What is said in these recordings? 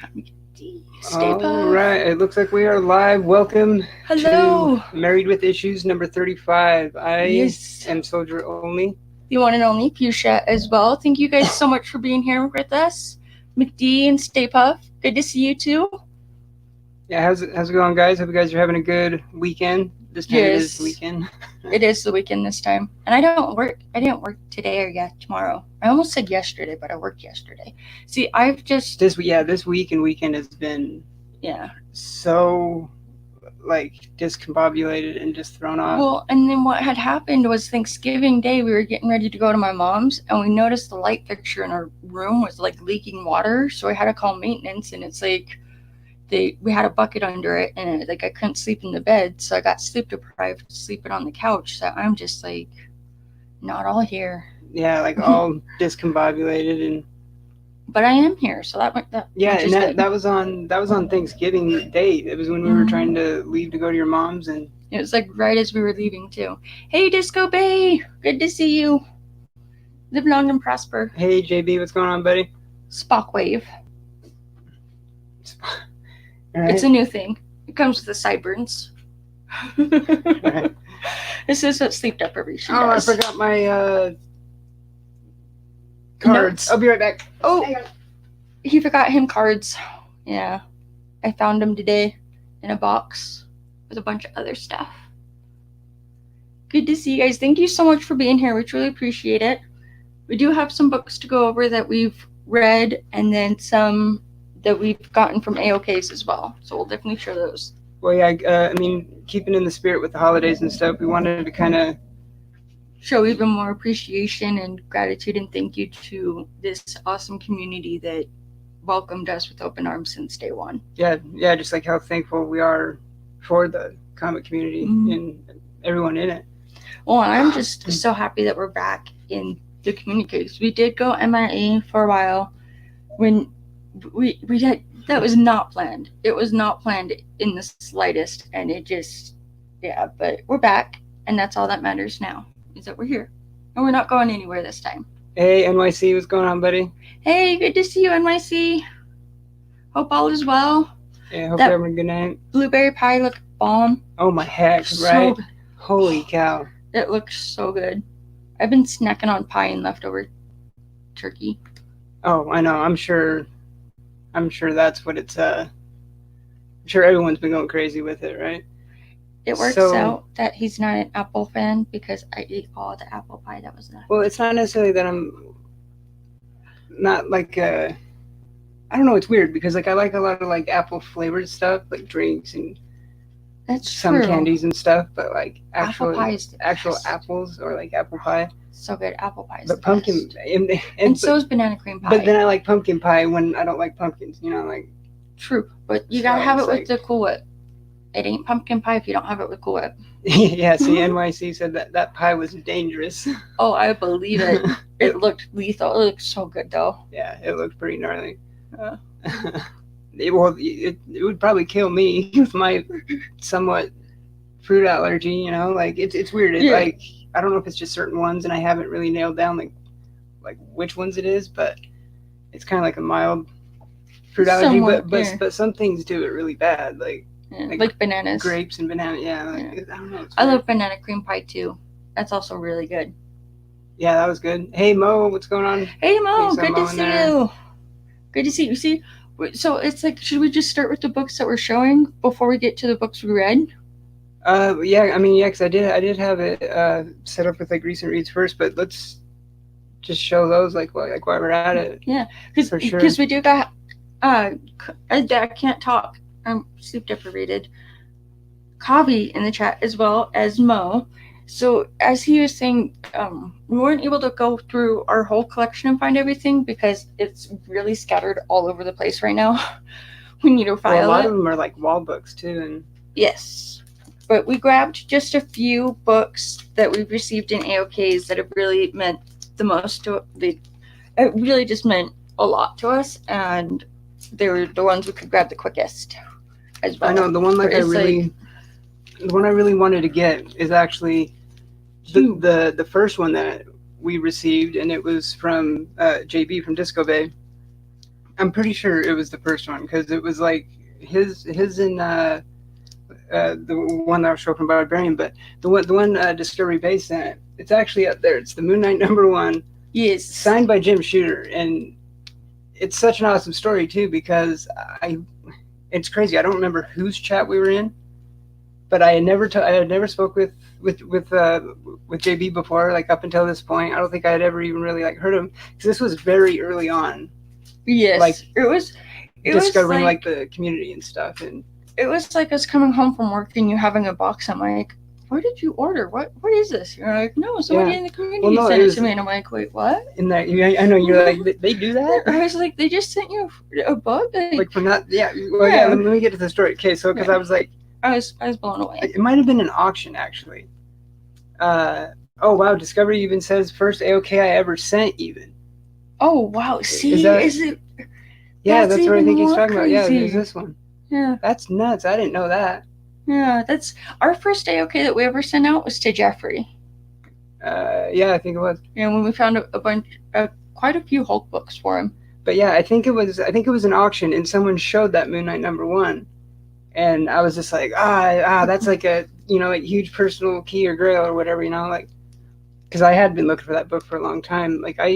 Stay puft. All right, it looks like we are live. Welcome Hello. to Married with Issues number 35. I Yes. am Soldier Only. The one and only Fuchsia as well. Thank you guys so much for being here with us. McD and Stay Puft. Good to see you too. Yeah, how's it going, guys? Hope you guys are having a good weekend. This time it is the Yes. weekend. It is the weekend this time. And I didn't work today or yet tomorrow. I almost said yesterday, but I worked yesterday. See, I've just This week and weekend has been yeah. so like discombobulated and just thrown off. Well, and then what had happened was Thanksgiving Day, we were getting ready to go to my mom's, and we noticed the light fixture in our room was like leaking water. So I had to call maintenance, and it's like we had a bucket under it, and like I couldn't sleep in the bed, so I got sleep deprived sleeping on the couch. So I'm just like not all here. Yeah, like all discombobulated and But I am here, so that yeah, which and is good. that was on Thanksgiving Day. It was when we were trying to leave to go to your mom's, and It was like right as we were leaving too. Hey, Disco Bay, good to see you. Live long and prosper. hey JB, what's going on, buddy? Spock Wave. All right. It's a new thing. It comes with the sideburns. Right. This is what sleep deprivation Oh, does. I forgot my cards. Notes. I'll be right back. Oh, he forgot him cards. Yeah, I found them today in a box with a bunch of other stuff. Good to see you guys. Thank you so much for being here. We truly appreciate it. We do have some books to go over that we've read, and then some that we've gotten from AOKs as well. So we'll definitely share those. Well, yeah, I mean, keeping in the spirit with the holidays and stuff, we wanted to kind of show even more appreciation and gratitude and thank you to this awesome community that welcomed us with open arms since day one. Yeah, just like how thankful we are for the comic community and everyone in it. Well, I'm just so happy that we're back in the community. We did go MIA for a while when we had, that was not planned. It was not planned in the slightest, and it just, yeah, but we're back, and that's all that matters now, is that we're here, and we're not going anywhere this time. Hey, NYC, what's going on, buddy? Hey, good to see you, NYC. Hope all is well. Yeah, hope you're having a good night. Blueberry pie looked bomb. Oh, my heck, So right? good. Holy cow. It looks so good. I've been snacking on pie and leftover turkey. Oh, I know. I'm sure that's what it's I'm sure everyone's been going crazy with it, right? It works out that he's not an apple fan because I ate all the apple pie that was left. Well, it's not necessarily that I'm not like I don't know, it's weird because like I like a lot of like apple flavored stuff, like drinks and that's some true. Candies and stuff, but like actual best. apples or like apple pie. So good, apple pie is But the pumpkin best. And so is banana cream pie. But then I like pumpkin pie when I don't like pumpkins, like. True, but you gotta have it with the Cool Whip. It ain't pumpkin pie if you don't have it with Cool Whip. Yeah, see, NYC said that pie was dangerous. Oh, I believe it. It looked lethal. It looked so good though. Yeah, it looked pretty gnarly. It would probably kill me with my somewhat fruit allergy, like it's weird. It's like I don't know if it's just certain ones, and I haven't really nailed down like which ones it is, but it's kind of like a mild fruit allergy. But some things do it really bad, like bananas, grapes and banana. Yeah, I don't know. I love banana cream pie too. That's also really good. Yeah, that was good. Hey Mo, what's going on? Hey Mo, good to see you. Good to see you. See, so it's like, should we just start with the books that we're showing before we get to the books we read? Yeah, because I did have it set up with like recent reads first, but let's just show those like while we're at it. Yeah, because we do got I can't talk. I'm sleep deprived. Kavi in the chat as well as Mo. So as he was saying, we weren't able to go through our whole collection and find everything because it's really scattered all over the place right now. We need to file it. A lot of them are like wall books too, and yes, but we grabbed just a few books that we've received in AOKs that have really meant the most to it. Really just meant a lot to us, and they were the ones we could grab the quickest as well. I know the one the one I really wanted to get is actually the first one that we received, and it was from JB from Disco Bay. I'm pretty sure it was the first one because it was like his and the one that was shown from Barbarian, but the one Discovery Base sent it. It's actually up there. It's the Moon Knight #1. Yes. Signed by Jim Shooter, and it's such an awesome story too because it's crazy. I don't remember whose chat we were in, but I had never spoke with JB before, like up until this point. I don't think I had ever even really like heard of him because this was very early on. Yes, like it was discovering like the community and stuff, and it was like us coming home from work and you having a box. I'm like, what did you order? What is this? You're like, no, somebody in the community sent it to me, and I'm like, wait, what? In that, I know you're like, they do that. I was like, they just sent you a book. Like for not, yeah. Well, yeah. Let me get to the story. Okay, so because I was like, I was blown away. It might have been an auction actually. Oh wow, Discovery even says first AOK I ever sent even. Oh wow, see, is it? Yeah, that's what I think he's talking about. Yeah, there's this one. Yeah, that's nuts. I didn't know that. Yeah, that's our first AOK that we ever sent out was to Jeffrey. Yeah, I think it was. Yeah, when we found quite a few Hulk books for him. But yeah, I think it was an auction, and someone showed that Moon Knight #1, and I was just like, that's like a like huge personal key or grail or whatever, like, because I had been looking for that book for a long time. Like I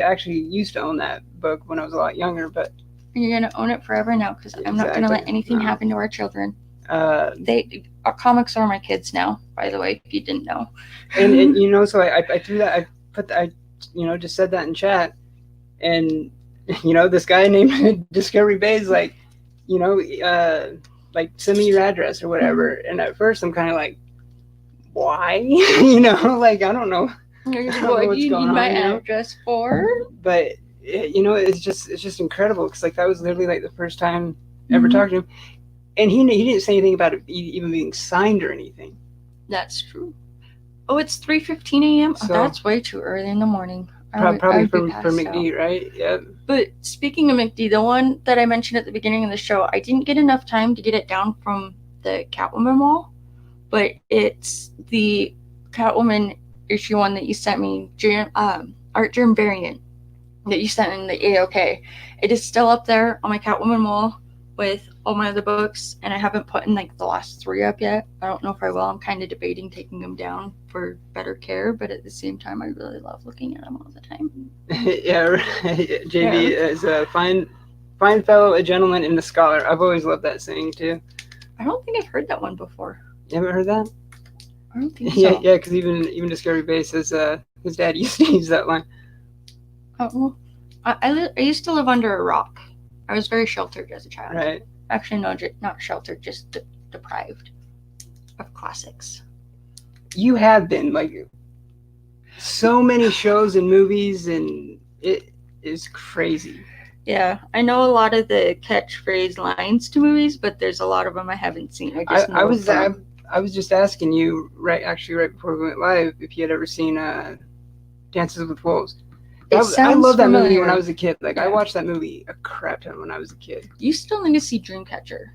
actually used to own that book when I was a lot younger, but. And you're gonna own it forever now because I'm not gonna let anything happen to our children. Our comics are my kids now, by the way, if you didn't know. And so I threw that, I just said that in chat, and this guy named Discovery Bay is like, like send me your address or whatever. And at first I'm kind of like, why? Like I don't know. What do you need my address for? But it's just incredible because like that was literally like the first time ever talking to him, and he didn't say anything about it even being signed or anything. That's true. Oh, it's 3:15 a.m. So, that's way too early in the morning. Probably for McD, right? Yeah. But speaking of McD, the one that I mentioned at the beginning of the show, I didn't get enough time to get it down from the Catwoman wall, but it's the Catwoman issue 1 that you sent me, Art Germ variant that you sent in the AOK. It is still up there on my Catwoman wall with all my other books, and I haven't put in like the last 3 up yet. I don't know if I will. I'm kind of debating taking them down for better care, but at the same time I really love looking at them all the time. Yeah, JB is a fine fellow, a gentleman, and a scholar. I've always loved that saying too. I don't think I've heard that one before. You haven't heard that? I don't think so. Yeah, because even Discovery Bay says his dad used to use that line. Oh, well, I used to live under a rock. I was very sheltered as a child. Right. Actually, no, not sheltered, just deprived of classics. You have been, like, so many shows and movies, and it is crazy. Yeah, I know a lot of the catchphrase lines to movies, but there's a lot of them I haven't seen. I was just asking you right before we went live if you had ever seen Dances with Wolves. I love that movie when I was a kid. Like, yeah. I watched that movie a crap ton when I was a kid. You still need to see Dreamcatcher.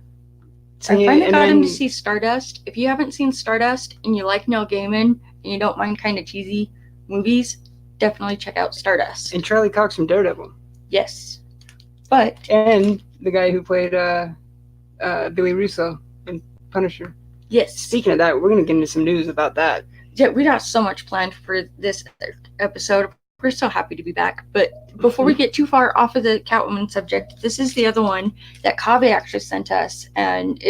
I finally got him to see Stardust. If you haven't seen Stardust and you like Neil Gaiman and you don't mind kind of cheesy movies, definitely check out Stardust. And Charlie Cox from Daredevil. Yes. And the guy who played Billy Russo in Punisher. Yes. Speaking of that, we're going to get into some news about that. Yeah, we got so much planned for this episode. We're so happy to be back. But before we get too far off of the Catwoman subject, this is the other one that Kaveh actually sent us. And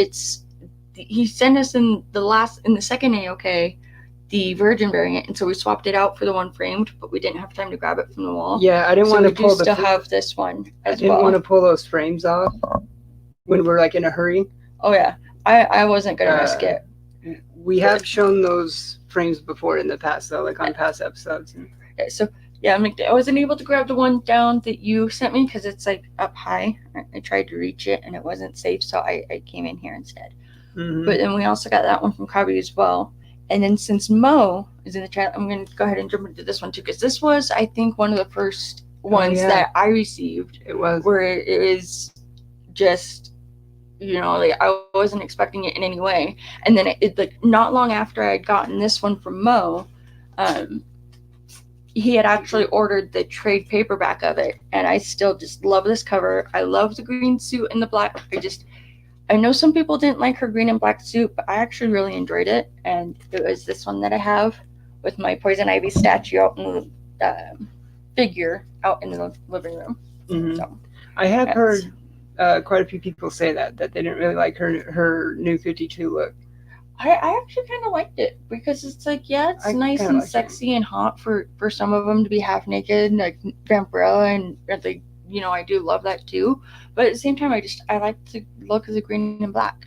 he sent us in the second AOK, the Virgin variant. And so we swapped it out for the one framed, but we didn't have time to grab it from the wall. Yeah, I didn't want to pull still have this one as well. I didn't want to pull those frames off when we're like in a hurry. Oh, yeah. I wasn't going to risk it. We have shown those frames before in the past, though, like on past episodes. Okay, so... yeah, I wasn't able to grab the one down that you sent me because it's like up high. I tried to reach it and it wasn't safe, so I came in here instead. Mm-hmm. But then we also got that one from Kaveh as well. And then since Mo is in the chat, I'm going to go ahead and jump into this one too, because this was, I think, one of the first ones that I received. It was. Where it was just, like I wasn't expecting it in any way. And then it like not long after I had gotten this one from Mo, he had actually ordered the trade paperback of it, and I still just love this cover. I love the green suit and the black. I know some people didn't like her green and black suit, but I actually really enjoyed it, and it was this one that I have with my poison ivy statue out in the figure out in the living room. Mm-hmm. So I have heard quite a few people say that they didn't really like her new 52 look. I actually kind of liked it because it's like, yeah, it's nice and sexy and hot for some of them to be half naked, like Vampirella, and like, you know, I do love that too. But at the same time, I like the look of the green and black.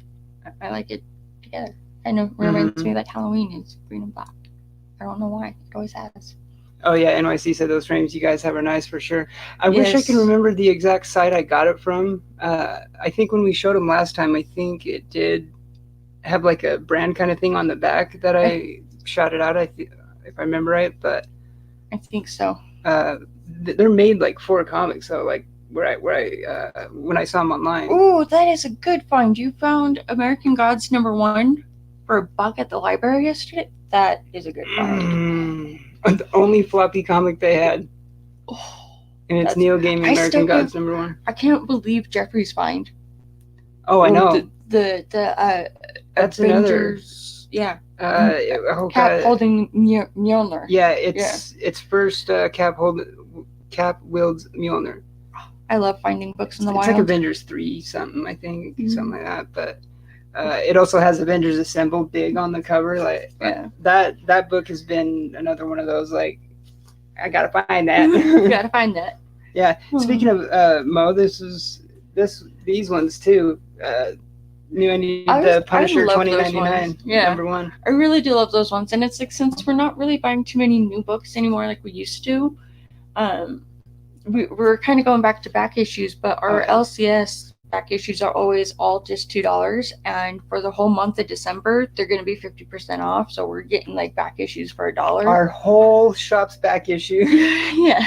I like it together. I know it reminds me that Halloween is green and black. I don't know why. It always has. Oh yeah, NYC said those frames you guys have are nice for sure. I wish I could remember the exact site I got it from. I think when we showed them last time, I think it did have like a brand kind of thing on the back that I shot it out. If I remember right, but I think so. They're made like for comics, so like where I when I saw them online. Oh, that is a good find. You found American Gods #1 for $1 at the library yesterday. That is a good find. The only floppy comic they had. Oh, and it's Neo Gaming American Gods #1. I can't believe Jeffrey's find. Oh, I know. The that's Avengers, another. Yeah. Cap holding Mjolnir. Yeah, it's first Cap wields Mjolnir. I love finding books in the wild. It's like Avengers 3 something, I think, something like that. But it also has Avengers Assemble big on the cover. Like that book has been another one of those. Like, I gotta find that. You gotta find that. Yeah. Speaking of Mo, these ones too. New I need the Punisher 2099 #1. I really do love those ones, and it's like, since we're not really buying too many new books anymore like we used to, we're kind of going back to back issues, but our LCS back issues are always all just $2, and for the whole month of December they're going to be 50% off, so we're getting like back issues for $1. Our whole shop's back issue. Yeah.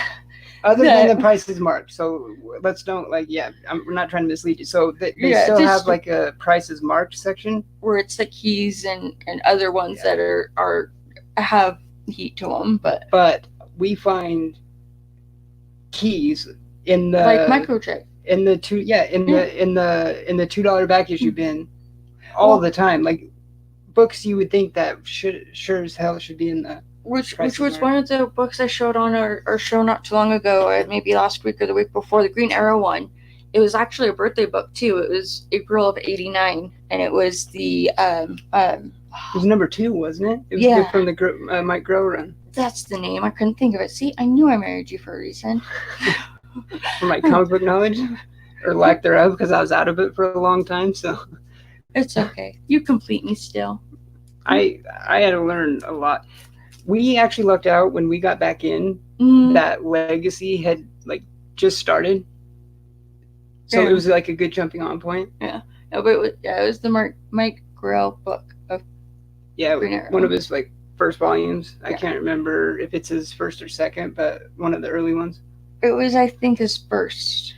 Other than the price is marked, so let's don't we're not trying to mislead you. So they still have like a prices marked section where it's the keys and other ones that have heat to them, but we find keys in the like microchip in the $2 back issue bin all the time. Like books you would think that sure as hell should be in the. Which was one of the books I showed on our show not too long ago, maybe last week or the week before, the Green Arrow one. It was actually a birthday book too. It was April of '89, and it was the it was #2, wasn't it? It was from the Mike Grow run. That's the name. I couldn't think of it. See, I knew I married you for a reason. For my comic book knowledge, or lack thereof, because I was out of it for a long time. So it's okay. You complete me still. I had to learn a lot. We actually lucked out when we got back in that Legacy had like just started, so it was like a good jumping on point. Yeah, no, but it was the Mike Grell book of one of his like first volumes. I can't remember if it's his first or second, but one of the early ones. It was, I think, his first.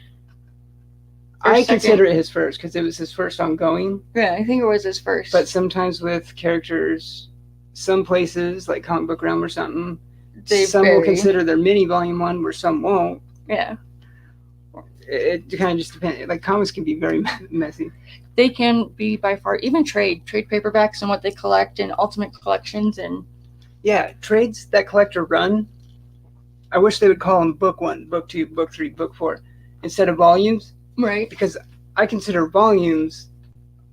I consider it his first because it was his first ongoing. Yeah, I think it was his first. But sometimes with characters, some places like Comic Book Realm or something, some will consider their mini volume 1, where some won't. Yeah. It kind of just depends. Like, comics can be very messy. They can be by far, even trade paperbacks and what they collect in Ultimate Collections and. Yeah, trades that collector run. I wish they would call them book 1, book 2, book 3, book 4 instead of volumes. Right. Because I consider volumes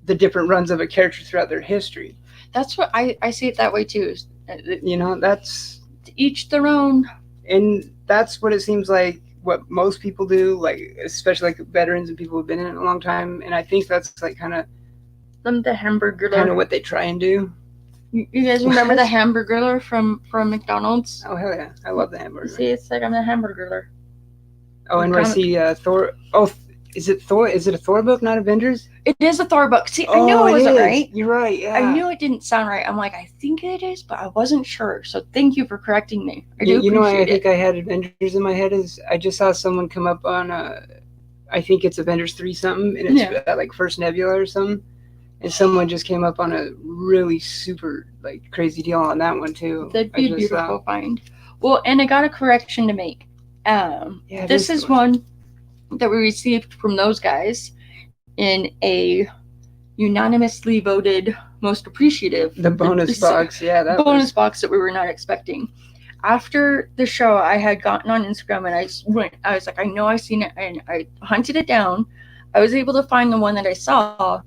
the different runs of a character throughout their history. That's what I see it that way too. You know, that's each their own. And that's what it seems like what most people do, like especially like veterans and people who've been in it a long time. And I think that's like kind of the Hamburger. Kind of what they try and do. You guys remember the Hamburger from McDonald's? Oh hell yeah, I love the hamburger. See, it's like I'm the Hamburger. Oh, and I see Thor. Oh, is it Thor? Is it a Thor book, not Avengers? It is a Thor book. See, I knew it wasn't right. You're right. Yeah. I knew it didn't sound right. I'm like, I think it is, but I wasn't sure. So thank you for correcting me. I do you know, I think I had Avengers in my head. Is I just saw someone come up on I think it's Avengers 3 something, and it's like First Nebula or something. And someone just came up on a really super like crazy deal on that one too. That'd be a beautiful find. Well, and I got a correction to make. Yeah, This is one that we received from those guys in a unanimously voted most appreciative. The bonus box, yeah, that bonus box that we were not expecting. After the show, I had gotten on Instagram and I was like, I know I've seen it, and I hunted it down. I was able to find the one that I saw,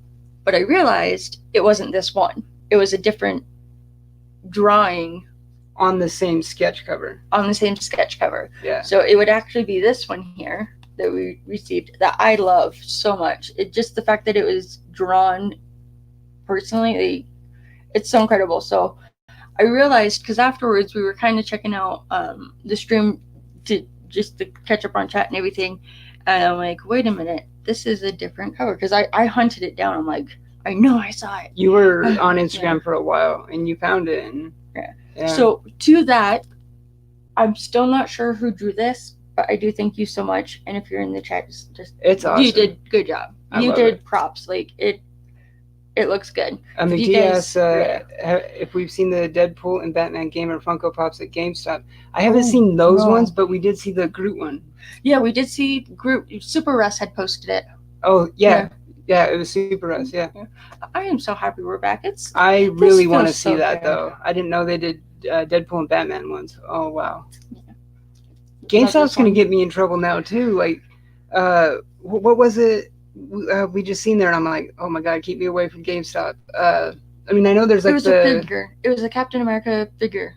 but I realized it wasn't this one. It was a different drawing on the same sketch cover. Yeah. So it would actually be this one here that we received that I love so much. It just the fact that it was drawn personally, it's so incredible. So I realized, because afterwards we were kind of checking out the stream to catch up on chat and everything, and I'm like, wait a minute, this is a different cover, because I hunted it down. I'm like, I know I saw it. You were on Instagram for a while and you found it. And yeah. So to that, I'm still not sure who drew this, but I do thank you so much. And if you're in the chat, just it's awesome. You did good job. You did props. Like it looks good. McD asks if we've seen the Deadpool and Batman Gamer Funko Pops at GameStop. I haven't seen those ones, but we did see the Groot one. Yeah, we did see Groot. Super Russ had posted it. Oh, yeah. Yeah, it was Super Russ, yeah. I am so happy we're back. I really want to see that, though. I didn't know they did Deadpool and Batman ones. Oh, wow. Yeah. GameStop's going to get me in trouble now, too. Like, what was it? We just seen there, and I'm like, oh my god, keep me away from GameStop. I mean, I know there's like it was a figure. It was a Captain America figure.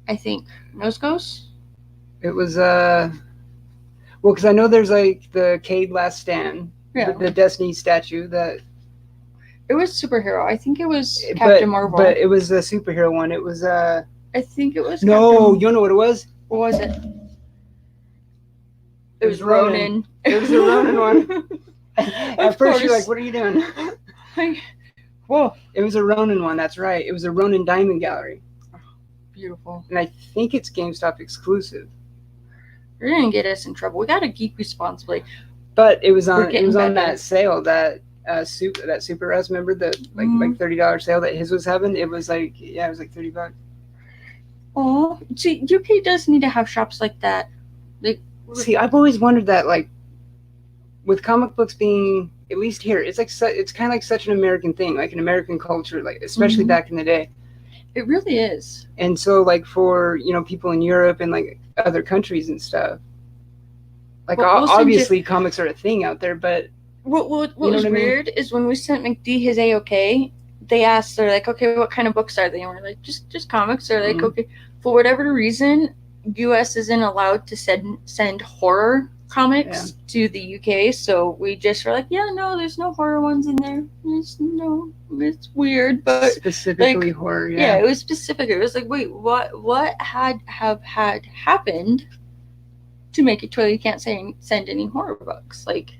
I think Nose Goes. It was well, because I know there's like the Cade Last Stand, the Destiny statue that. It was superhero. I think it was Captain Marvel. But it was a superhero one. It was I think it was. No, you know what it was? What was it? It was Ronin. It was a Ronin one. At first, you're like, what are you doing? Whoa. It was a Ronin one, that's right. It was a Ronin Diamond Gallery. Oh, beautiful. And I think it's GameStop exclusive. You're going to get us in trouble. We got to geek responsibly. But it was on that sale, that Super Res, remember? The like $30 sale that his was having? It was like, it was like $30. Oh, see, UK does need to have shops like that. See, I've always wondered that, like, with comic books being, at least here, it's like it's kind of like such an American thing, like an American culture, like especially back in the day. It really is. And so, like, for people in Europe and like other countries and stuff, like obviously comics are a thing out there. But what was weird is when we sent McD his AOK, they're like, okay, what kind of books are they? And we're like, just comics. They're like, okay, for whatever reason, US isn't allowed to send horror comics to the UK, so we just were like, no, there's no horror ones in there. It's weird, but specifically like, horror. Yeah, it was specific. It was like, wait, what had happened to make it to where you can't send any horror books? Like,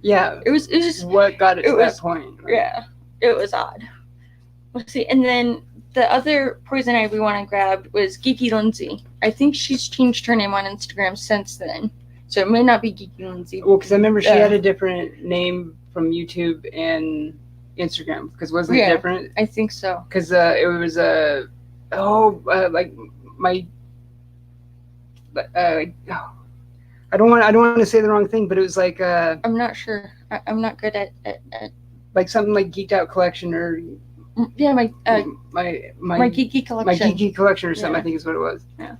it was just what got it to that point. Right? Yeah, it was odd. Let's see, and then the other poison ivy one I grabbed was Geeky Lindsay. I think she's changed her name on Instagram since then. So it may not be Geeky Lindsay. Well, because I remember she had a different name from YouTube and Instagram. Because wasn't it different? I think so. Because it was like my. I don't want to say the wrong thing, but it was like. I'm not sure. I'm not good at. Like something like Geeked Out Collection or. Yeah, my geeky collection. My geeky collection or something, I think is what it was. Yeah.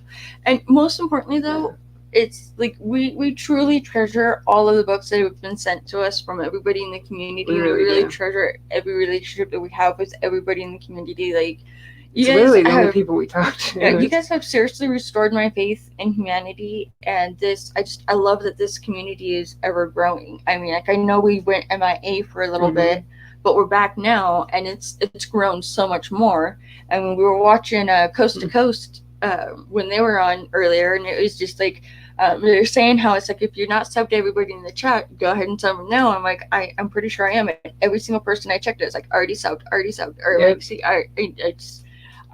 And most importantly though, it's like we truly treasure all of the books that have been sent to us from everybody in the community. We really treasure every relationship that we have with everybody in the community. Like it's really the only people we talk to. Yeah, you guys have seriously restored my faith in humanity, and I love that this community is ever growing. I mean, like I know we went MIA for a little bit, but we're back now, and it's grown so much more. And when we were watching Coast to Coast when they were on earlier, and it was just like they're saying how it's like if you're not subbed to everybody in the chat, go ahead and sub them now. I'm like, I'm pretty sure I am. And every single person I checked, it's like already subbed. Or like, see,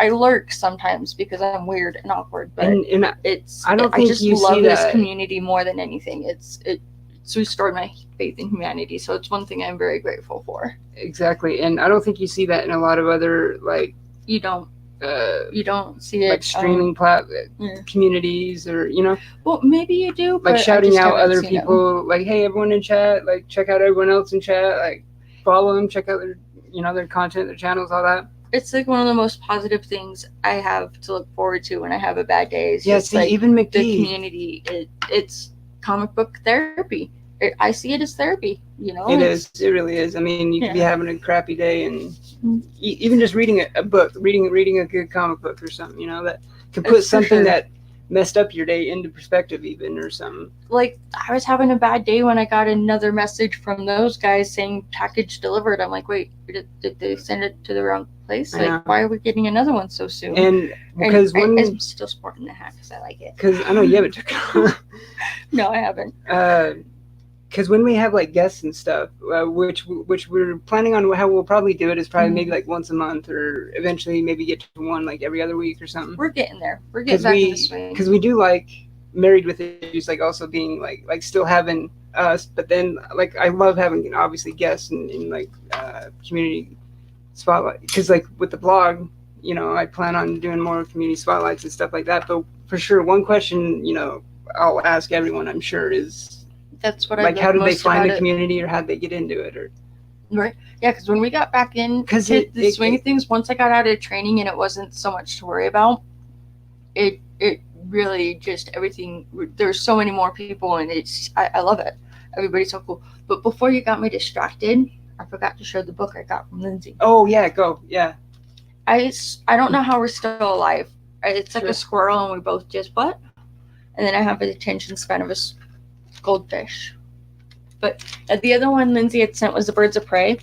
I lurk sometimes because I'm weird and awkward, but I just love this community more than anything. It's restored my faith in humanity, so it's one thing I'm very grateful for. Exactly, and I don't think you see that in a lot of other, like, you don't. You don't see it like streaming communities, or Well, maybe you do, like but shouting out other them. people, like, hey, everyone in chat, like, check out everyone else in chat, like, follow them, check out their their content, their channels, all that. It's like one of the most positive things I have to look forward to when I have a bad day. It's just like even McD. The community. It's comic book therapy. I see it as therapy. It is. It really is. I mean, you could be having a crappy day, and even just reading a book, reading a good comic book or something, that could put something that messed up your day into perspective, even, or something. Like, I was having a bad day when I got another message from those guys saying package delivered. I'm like, wait, did they send it to the wrong place? Like, why are we getting another one so soon? And because I'm still sporting the hat because I like it. Because I know you haven't took it off. No, I haven't. Because when we have like guests and stuff, which we're planning on, how we'll probably do it is probably maybe like once a month, or eventually maybe get to one like every other week or something. We're getting there. We're getting back in the swing. Because we do like Married with Issues, like also being like still having us, but then like I love having obviously guests in like community spotlight. Because like with the blog, I plan on doing more community spotlights and stuff like that. But for sure, one question I'll ask everyone, I'm sure, is. That's what I like. How did they find the community, or how did they get into it, or right? Yeah, because when we got back in the swing of things, once I got out of training and it wasn't so much to worry about, it really just everything. There's so many more people, and I love it. Everybody's so cool. But before you got me distracted, I forgot to show the book I got from Lindsay. Oh yeah, go yeah. I don't know how we're still alive. It's like a squirrel, and we both just what? And then I have an attention span of a goldfish. But the other one Lindsay had sent was the Birds of Prey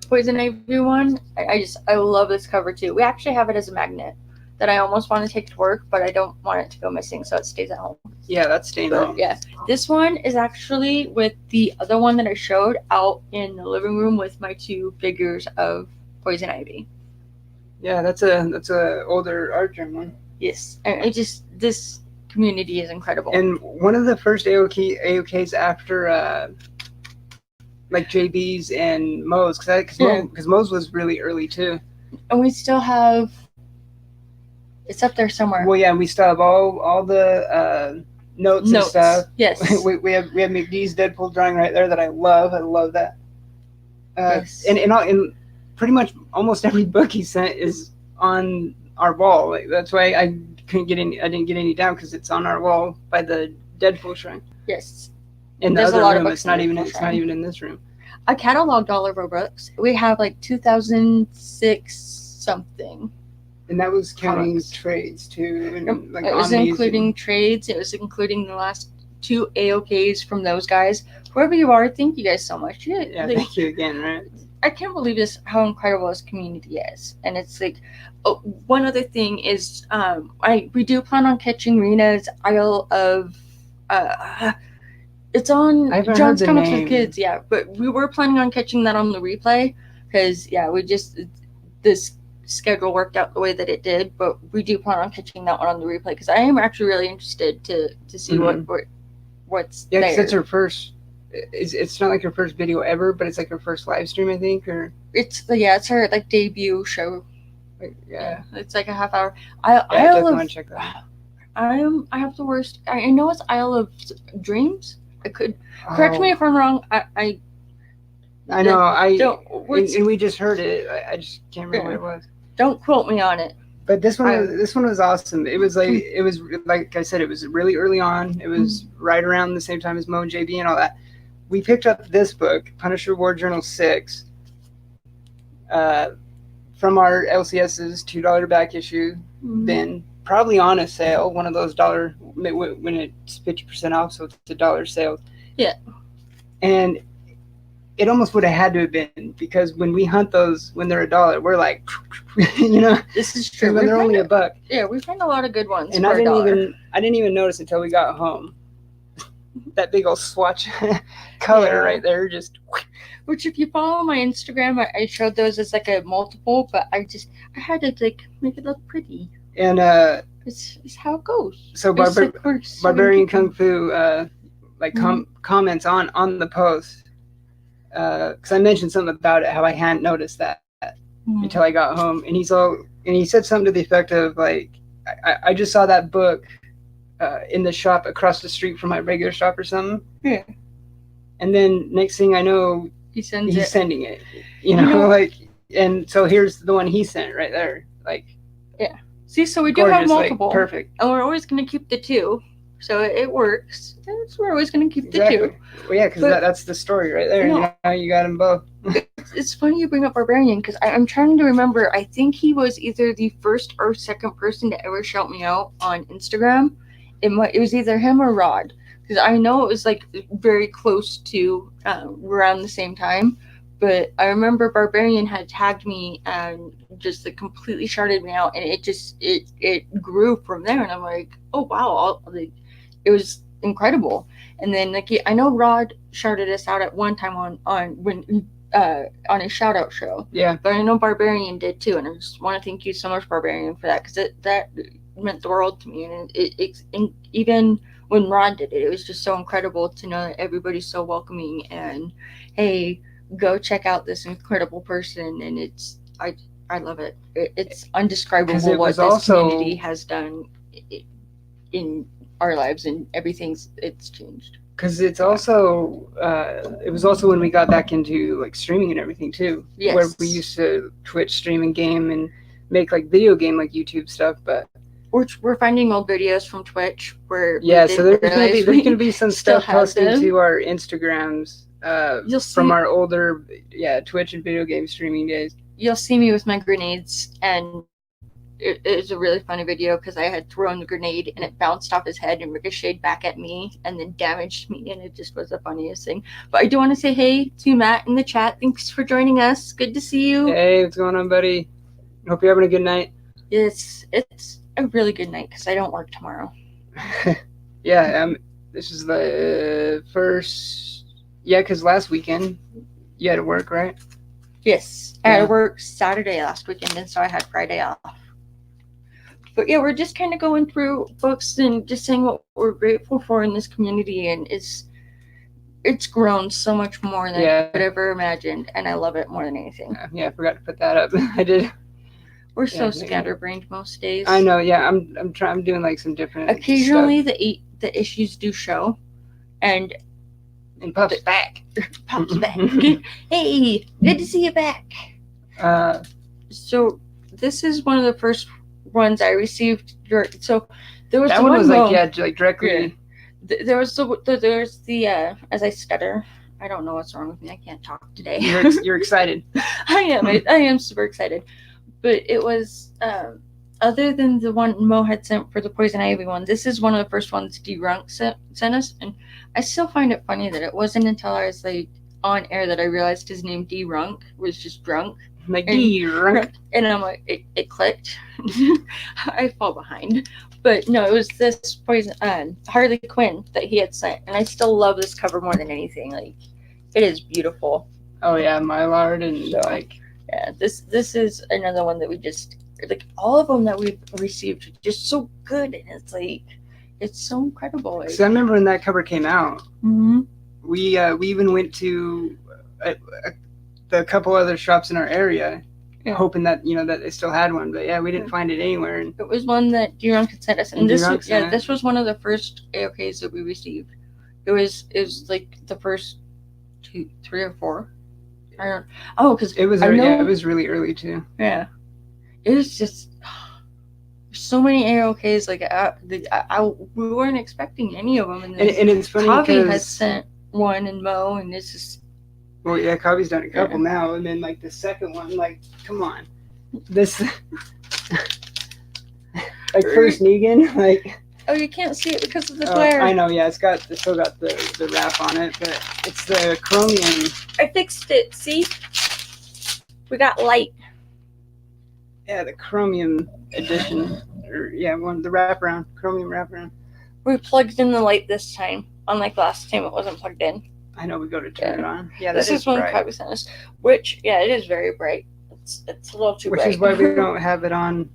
Poison Ivy one. I love this cover too. We actually have it as a magnet that I almost want to take to work, but I don't want it to go missing, so it stays at home. Yeah, that's staying home. Yeah, this one is actually with the other one that I showed out in the living room with my two figures of Poison Ivy. Yeah, that's a older art journal one. Yes, and this community is incredible. And one of the first AOKs after like JB's and Mo's, because Mo's was really early too. And we still have, it's up there somewhere. Well, yeah, we still have all the notes and stuff. Yes. we have McD's Deadpool drawing right there that I love. I love that. Yes. And pretty much almost every book he sent is on our wall. Like, that's why I didn't get any down, because it's on our wall by the Deadpool shrine. Yes. In the other room, it's not even in this room. I cataloged all of our books. We have like 2006 something. And that was counting trades too. And like it was including trades. It was including the last 2 AOKs from those guys. Whoever you are, thank you guys so much. Yeah, thank you again, right? I can't believe how incredible this community is. And it's like, one other thing is, we do plan on catching Rena's Isle of, it's on John's Comics for Kids, yeah. But we were planning on catching that on the replay, because, yeah, this schedule worked out the way that it did. But we do plan on catching that one on the replay, because I am actually really interested to see what's there. Yeah, because it's her first. It's not like her first video ever, but it's like her first live stream, I think, or it's her like debut show. Yeah, it's like a half hour. I definitely want to check that out. I have the worst. I know it's Isle of Dreams. I could correct me if I'm wrong. I know. And we just heard it. I just can't remember what it was. Don't quote me on it. But this one was awesome. It was like I said, it was really early on. It was right around the same time as Mo and JB and all that. We picked up this book, Punisher War Journal 6, from our LCS's $2 back issue. Then probably on a sale, one of those $1 when it's 50% off, so it's a $1 sale. Yeah. And it almost would have had to have been, because when we hunt those when they're $1, we're like, this is true. When they're only $1. Yeah, we find a lot of good ones. And I didn't even notice until we got home. That big old swatch color right there, just. Which, if you follow my Instagram, I showed those as like a multiple, but I had to like make it look pretty. And it's how it goes. So Barbarian Kung Fu comments on the post, because I mentioned something about it, how I hadn't noticed that until I got home, and he's all and he said something to the effect of like, I just saw that book in the shop across the street from my regular shop or something. Yeah. And then next thing I know, He sends he's it. sending it. You know, like, and so here's the one he sent right there. Like, See, so we do gorgeous, have multiple, like, perfect. and we're always going to keep the 2. So it works. We're always going to keep Exactly. the 2. Well, yeah, because that's the story right there. No. You know, you got them both. It's funny you bring up Barbarian because I'm trying to remember. I think he was either the first or second person to ever shout me out on Instagram. It was either him or Rod, because I know it was like very close to around the same time. But I remember Barbarian had tagged me and just like completely shouted me out, and it grew from there. And I'm like, oh wow, it was incredible. And then like I know Rod shouted us out at one time on a shout out show. Yeah. But I know Barbarian did too, and I just want to thank you so much, Barbarian, for that, because that meant the world to me. And even when Rod did it, it was just so incredible to know that everybody's so welcoming and, hey, go check out this incredible person. And I love it. It's undescribable what this community has done in our lives, and it's changed. Because it's also it was also when we got back into like streaming and everything too. Yes. Where we used to Twitch stream and game and make like video game like YouTube stuff, but we're finding old videos from Twitch where so there's gonna be some stuff posted to our Instagrams from our older Twitch and video game streaming days. You'll see me with my grenades, and it's a really funny video because I had thrown the grenade and it bounced off his head and ricocheted back at me and then damaged me, and it just was the funniest thing. But I do want to say hey to Matt in the chat. Thanks for joining us. Good to see you. Hey, what's going on, buddy? Hope you're having a good night. It's a really good night because I don't work tomorrow. This is the first. Yeah, because last weekend you had to work, right? Yes, I had to work Saturday last weekend, and so I had Friday off. But yeah, we're just kind of going through books and just saying what we're grateful for in this community, and it's grown so much more than I could ever imagined, and I love it more than anything. Yeah, I forgot to put that up. I did. We're so scatterbrained most days. I know. Yeah, I'm doing like some different. Occasionally, the issues do show, and Puff's back. Puff's back. Hey, good to see you back. So this is one of the first ones I received. So there was that one was like directly. Yeah. There's the as I stutter. I don't know what's wrong with me. I can't talk today. You're excited. I am super excited. But it was other than the one Mo had sent for the Poison Ivy one, this is one of the first ones D-Runk sent us, and I still find it funny that it wasn't until I was like on air that I realized his name D-Runk was just drunk. Like D-Runk. And I'm like, it clicked. I fall behind. But no, it was this Poison Harley Quinn that he had sent, and I still love this cover more than anything. Like, it is beautiful. Oh yeah, Mylard and like. Yeah, this is another one that we just like. All of them that we've received are just so good, and it's like it's so incredible. Like, so I remember when that cover came out. Mm-hmm. We even went to the couple other shops in our area, hoping that that they still had one, but we didn't find it anywhere. And it was one that D-Runk had sent us, and this was one of the first AOKs that we received. It was like the first 2, 3, or 4. I don't. Oh, because it was. It was really early too. Yeah, it was just so many AOKs. Like we weren't expecting any of them, and it's funny Kavi has sent one, and Mo, and it's just. Well, yeah, Kavi's done a couple now, and then like the second one, like, come on, this like first Negan, like. Oh, you can't see it because of the glare. I know, yeah, it's still got the wrap on it, but it's the chromium. I fixed it, see? We got light. Yeah, the chromium edition. The wraparound, chromium wraparound. We plugged in the light this time, unlike last time it wasn't plugged in. I know, we go to turn it on. Yeah, this is one Kavi sent us, which, it is very bright. It's a little too bright. Which is why we don't have it on,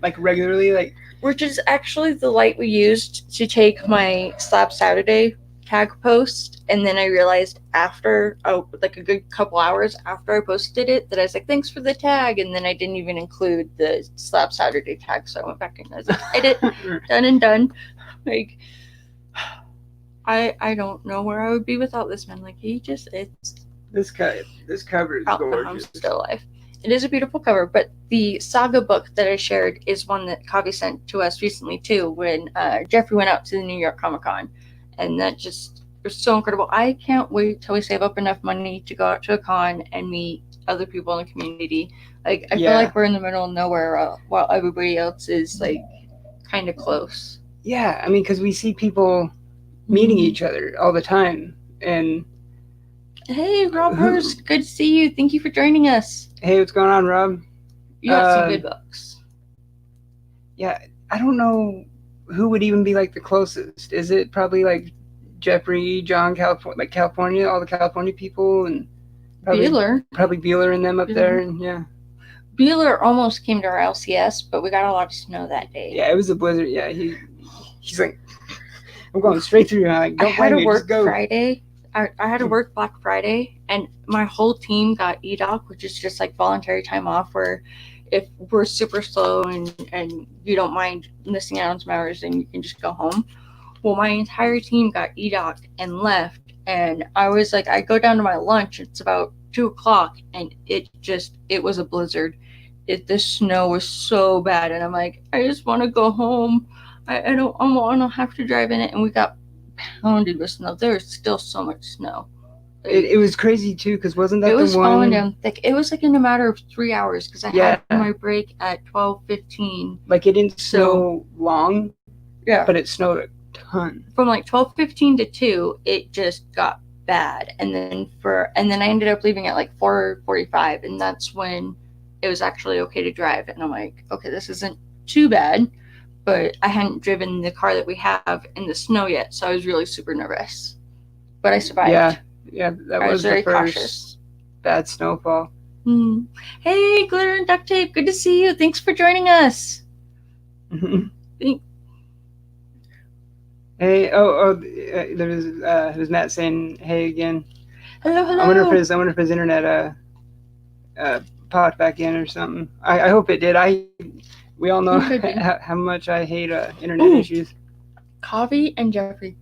like, regularly, like. Which is actually the light we used to take my Slab Saturday tag post, and then I realized after, like a good couple hours after I posted it, that I was like, thanks for the tag, and then I didn't even include the Slap Saturday tag, so I went back and I was like, edit, done and done. Like, I don't know where I would be without this man. Like, it's this cover is gorgeous. I'm still alive. It is a beautiful cover, but the saga book that I shared is one that Kavi sent to us recently too, when Jeffrey went out to the New York Comic Con, and that just was so incredible. I can't wait till we save up enough money to go out to a con and meet other people in the community. Like, I feel like we're in the middle of nowhere while everybody else is like kind of close. Yeah, I mean, because we see people meeting each other all the time, and hey, Rob Hurst, good to see you. Thank you for joining us. Hey, what's going on, Rob? You got some good books. Yeah, I don't know who would even be like the closest. Is it probably like Jeffrey, John, California, all the California people, and probably Beeler and them up there, and yeah. Beeler almost came to our LCS, but we got a lot of snow that day. Yeah, it was a blizzard. Yeah, he's like, I'm going straight through. Like, don't blame me, just go. Friday. I had to work Black Friday, and my whole team got EDOC, which is just like voluntary time off, where if we're super slow and you don't mind missing out on some hours, then you can just go home. Well, my entire team got EDOC and left, and I was like, I go down to my lunch, it's about 2:00, and it was a blizzard. The snow was so bad, and I'm like, I just want to go home. I don't want to have to drive in it, and we got pounded with snow. There was still so much snow. It was crazy too, because wasn't that it the was one falling down thick? It was like in a matter of 3 hours, because I had my break at 12:15. Like, it didn't snow long, yeah, but it snowed a ton. From like 12:15 to 2, it just got bad, and then I ended up leaving at like 4:45, and that's when it was actually okay to drive. And I'm like, okay, this isn't too bad. But I hadn't driven the car that we have in the snow yet, so I was really super nervous. But I survived. Yeah, that was very the first cautious. Bad snowfall. Hey, Glitter and Duct Tape, good to see you. Thanks for joining us. Hey, there's Matt saying hey again. Hello. I wonder if his internet popped back in or something. I hope it did. We all know how much I hate internet issues. Kavi and Jeffrey,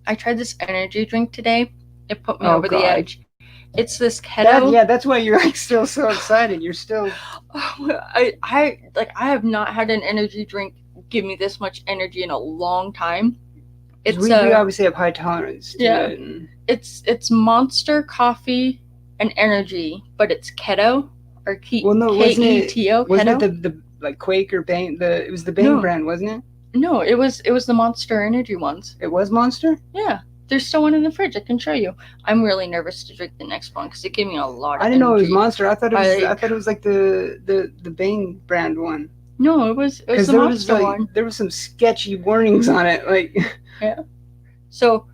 I tried this energy drink today. It put me over the edge. It's this keto. That's why you're like still so excited. You're still. I have not had an energy drink give me this much energy in a long time. We obviously have high tolerance to it. And... It's Monster coffee and energy, but it's keto or keto. Wasn't keto. it the like Quake or Bang? It was the Bang brand, wasn't it? No, it was the Monster energy ones. It was Monster? Yeah. There's still one in the fridge. I can show you. I'm really nervous to drink the next one because it gave me a lot of I didn't know it was Monster. I thought it was like the Bang brand one. No, it was the Monster one. There was some sketchy warnings on it, like. Yeah. So,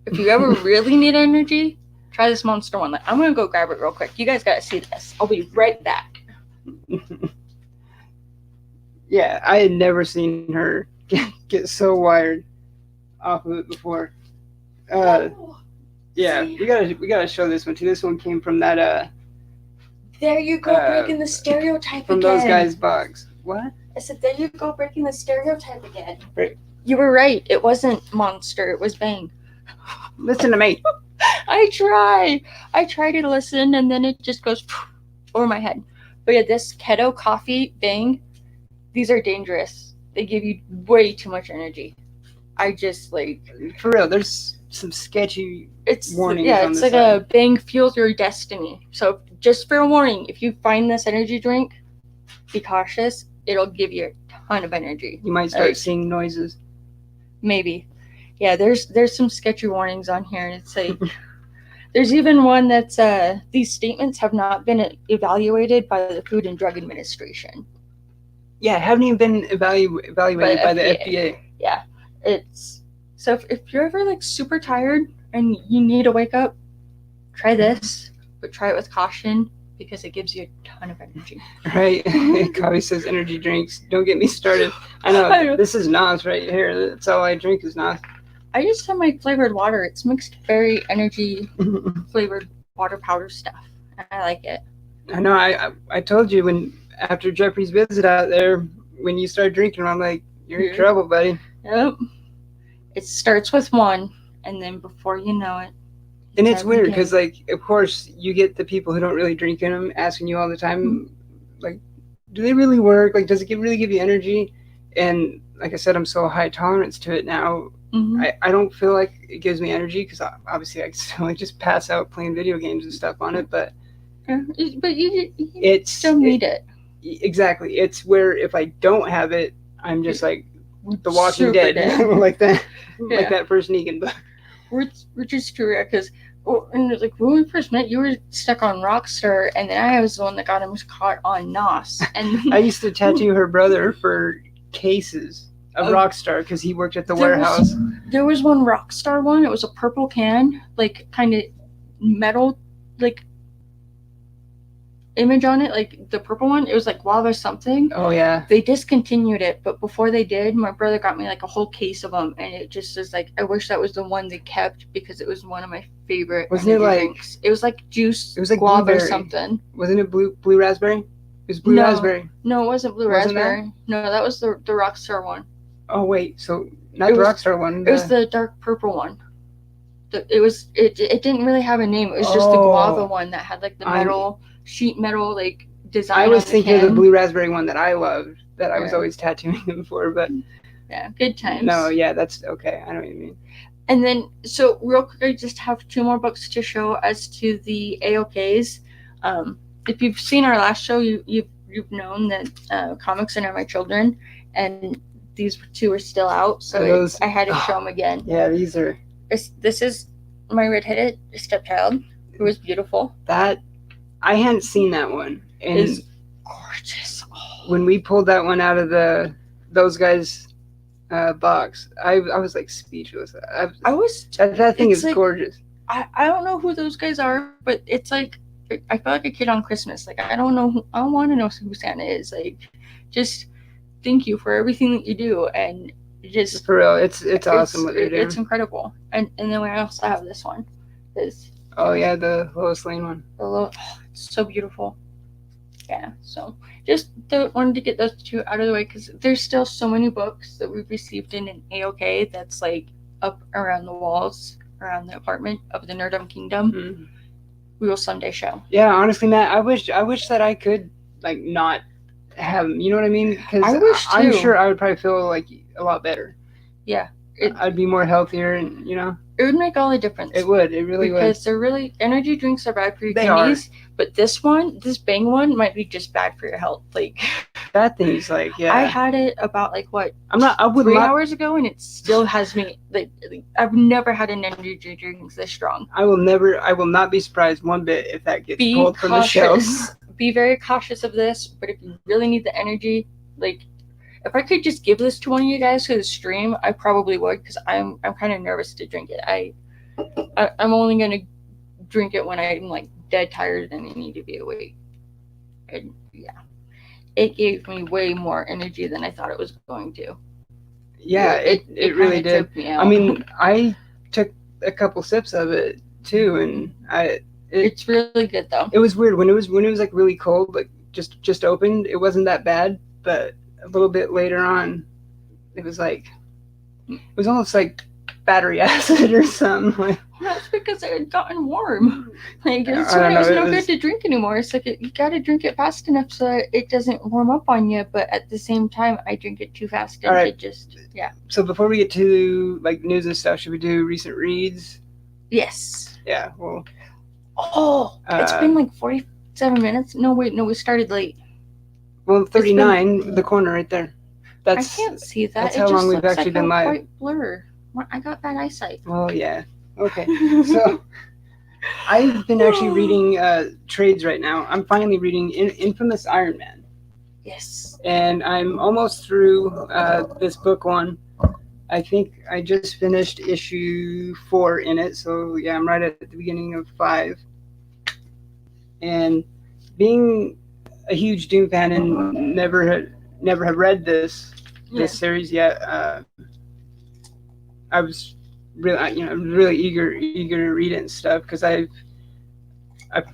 if you ever really need energy, try this Monster one. I'm gonna go grab it real quick. You guys gotta see this. I'll be right back. Yeah, I had never seen her get so wired off of it before. Yeah, we gotta show this one too. This one came from that. There you go, breaking the stereotype from again. Those guys' box. What? I said, there you go, breaking the stereotype again. Right. You were right. It wasn't Monster. It was Bang. Listen to me. I try to listen, and then it just goes over my head. But yeah, this keto coffee Bang, these are dangerous. They give you way too much energy. I just for real. There's some sketchy warnings. Yeah, on it's the like side. a Bang fuels your destiny. So just fair warning, if you find this energy drink, be cautious. It'll give you a ton of energy. You might start seeing noises. Maybe. Yeah, there's some sketchy warnings on here, and it's like there's even one that's these statements have not been evaluated by the Food and Drug Administration. Yeah, haven't even been evaluated by the FDA. Yeah, it's so if you're ever super tired and you need to wake up, try this, but try it with caution because it gives you a ton of energy. Right. Kavi says energy drinks. Don't get me started. I know this is NOS right here. That's all I drink is NOS. I just have my flavored water. It's mixed berry energy flavored water powder stuff. I like it. I know. I told you when after Jeffrey's visit out there, when you start drinking, I'm like, you're in trouble, buddy. Yep. It starts with one, and then before you know it. And it's weird because, like, of course, you get the people who don't really drink in them asking you all the time, like, do they really work? Like, does it really give you energy? And like I said, I'm so high tolerance to it now. I don't feel like it gives me energy because obviously I still like just pass out playing video games and stuff on it. But you still need it. Exactly. It's where if I don't have it, I'm just like The Walking Super Dead, dead. like that, like that first Negan book. Which is true, because and like when we first met, you were stuck on Rockstar, and then I was the one that got him caught on NOS. And I used to tattoo her brother for cases of Rockstar because he worked at the warehouse. There was one Rockstar one. It was a purple can, like kind of metal, like image on it, like the purple one. It was like guava something. Oh yeah. They discontinued it, but before they did, my brother got me like a whole case of them, and it just was like, I wish that was the one they kept because it was one of my favorite. Wasn't it like drinks. It was like juice? It was like guava blueberry or something. Wasn't it blue raspberry? It was blue raspberry. No, it wasn't blue raspberry. That? No, that was the Rockstar one. Oh wait, so not the Rockstar one. It was the dark purple one. It didn't really have a name. It was just the guava one that had like the metal sheet metal like design. I was thinking of the blue raspberry one that I loved, that I was always tattooing them for, but yeah, good times. No, yeah, that's okay. I know what you mean. And then, so real quick, I just have 2 more books to show as to the AOKs. If you've seen our last show, you've known that comics are not my children, and these 2 are still out, so I had to show them again. Yeah, these are. This is my redheaded stepchild, who is beautiful. That I hadn't seen that one. And is gorgeous. Oh. When we pulled that one out of those guys' box, I was like speechless. That thing is like, gorgeous. I don't know who those guys are, but it's like I feel like a kid on Christmas. Like I don't want to know who Santa is. Like, just thank you for everything that you do, and just for real, it's awesome what they're doing. It's incredible. And then we also have this one. Oh yeah, the Lois Lane one. It's so beautiful. Yeah, so just wanted to get those 2 out of the way because there's still so many books that we've received in an AOK that's like up around the walls around the apartment of the Nerdum Kingdom. Mm-hmm. We will someday show. Yeah, honestly, Matt, I wish that I could like not have them. You know what I mean? Because I wish too. I'm sure I would probably feel like a lot better. Yeah, I'd be more healthier, and it would make all the difference. It would. It really would. Because they're really energy drinks are bad for your kidneys, but this Bang one might be just bad for your health. Like that thing's like, yeah. I had it about like what? I would 3 hours ago, and it still has me like I've never had an energy drink this strong. I will not be surprised one bit if that gets pulled from the shelves. Be very cautious of this, but if you really need the energy, like if I could just give this to one of you guys for the stream, I probably would, because I'm kind of nervous to drink it. I'm only gonna drink it when I'm like dead tired and I need to be awake. And yeah, it gave me way more energy than I thought it was going to. Yeah, it really did. I mean, I took a couple sips of it too, and it's really good though. It was weird when it was like really cold, like just opened. It wasn't that bad, but a little bit later on, it was almost like battery acid or something. Like, that's because it had gotten warm. Like it's when it was no good to drink anymore. It's like you got to drink it fast enough so that it doesn't warm up on you. But at the same time, I drink it too fast, and it just So before we get to like news and stuff, should we do recent reads? Yes. Yeah. Well. It's been like 47 minutes. No, wait, no, we started late. Well, 39, the corner right there. I can't see that. That's how long we've actually been live. Quite blur. I got bad eyesight. Well, yeah. Okay. So I've been actually reading trades right now. I'm finally reading Infamous Iron Man. Yes. And I'm almost through this book one. I think I just finished issue 4 in it. So yeah, I'm right at the beginning of 5. And being a huge Doom fan and never have read this series yet, I was really eager to read it and stuff, because I've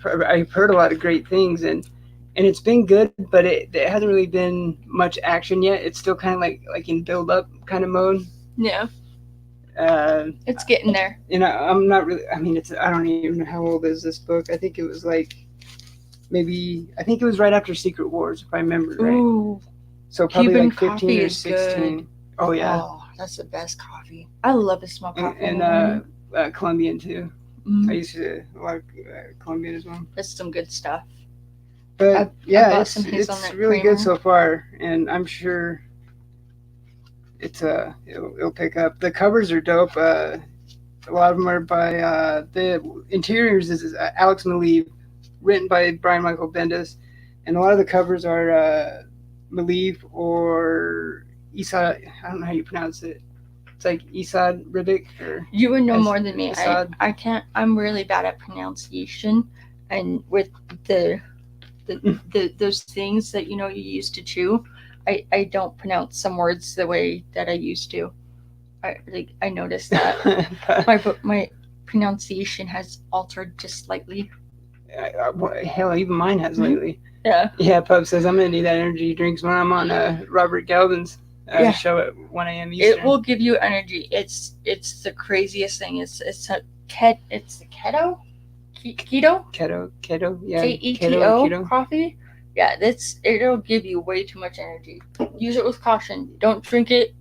heard a lot of great things, and it's been good, but it hasn't really been much action yet. It's still kind of like in build up kind of mode. Yeah, Uh, it's getting there. and I'm not really. I mean, I don't even know how old is this book. I think it was I think it was right after Secret Wars, if I remember right. Ooh, So probably Cuban like 15 coffee or is 16. good. Oh yeah, Oh, that's the best coffee. I love to smell coffee. and Colombian too. I Mm, used to like Colombian as well. that's some good stuff. But I yeah, bought it's some hazelnut really creamer. good so far, and I'm sure it'll pick up. The covers are dope. A lot of them are by the interiors is Alex Maleev, written by Brian Michael Bendis, and a lot of the covers are Maleev or Isa. I don't know how you pronounce it. It's like Isad Ribic or You would know more than me. Assad. I can't. I'm really bad at pronunciation, and with the those things that you used to chew, I don't pronounce some words the way that I used to. I noticed that my pronunciation has altered just slightly. Hell, even mine has lately. Yeah. Yeah, Pub says I'm gonna need that energy drinks when I'm on Robert Galvin's Yeah. show at 1 a.m. Eastern. It will give you energy. It's the craziest thing. It's the keto, Yeah. keto coffee. Yeah, it'll give you way too much energy. Use it with caution. Don't drink it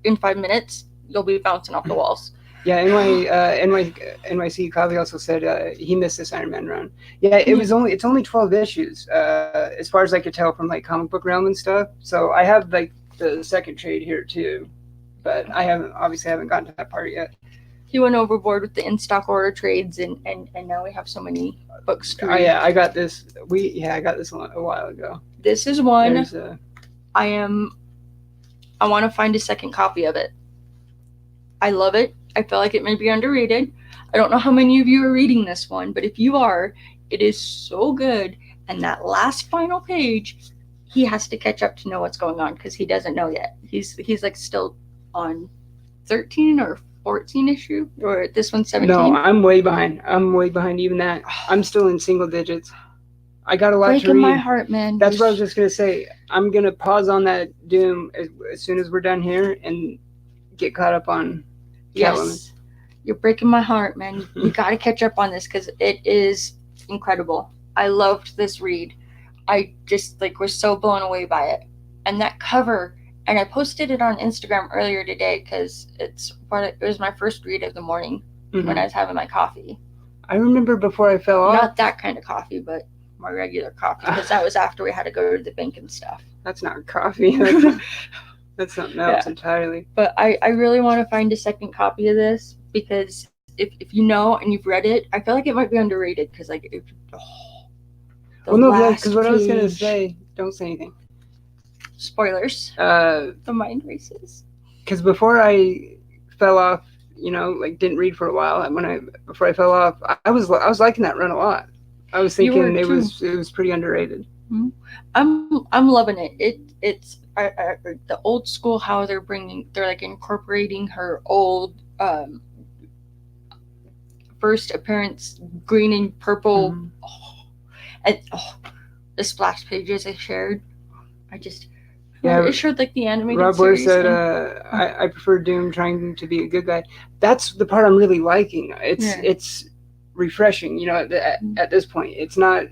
in 5 minutes. You'll be bouncing off the walls. Yeah, NYC Coffee also said he missed this Iron Man run. Yeah, it's only 12 issues, as far as I could tell from like Comic Book Realm and stuff. So I have like the second trade here too, but I haven't gotten to that part yet. He went overboard with the in stock order trades, and now we have so many books to read. Oh yeah, I got this. I got this a while ago. This is one. I want to find a second copy of it. I love it. I feel like it may be underrated. I don't know how many of you are reading this one, but if you are, it is so good. And that last final page, he has to catch up to know what's going on because he doesn't know yet. He's like still on 13 or 14 issue, or this one's 17. No, I'm way behind. Even that. I'm still in single digits. I got a lot to read. Breaking my heart, man. That's what I was just gonna say. I'm gonna pause on that Doom as soon as we're done here and get caught up on Catwoman. Yes. You're breaking my heart, man. You got to catch up on this because it is incredible. I loved this read. I just was so blown away by it. And that cover, and I posted it on Instagram earlier today because it was my first read of the morning when I was having my coffee. I remember before I fell off. Not that kind of coffee, but my regular coffee because that was after we had to go to the bank and stuff. That's not coffee. That's something else entirely. But I really want to find a second copy of this because if you know and you've read it, I feel like it might be underrated because because what I was gonna say, don't say anything. Spoilers. The mind races. Because before I fell off, didn't read for a while. Before I fell off, I was liking that run a lot. I was thinking it was pretty underrated. Mm-hmm. I'm loving it. It's the old school how they're incorporating her old first appearance green and purple. The splash pages I shared. It showed the animated Rob series. Blair said, I prefer Doom trying to be a good guy. That's the part I'm really liking. It's refreshing, at this point. It's not,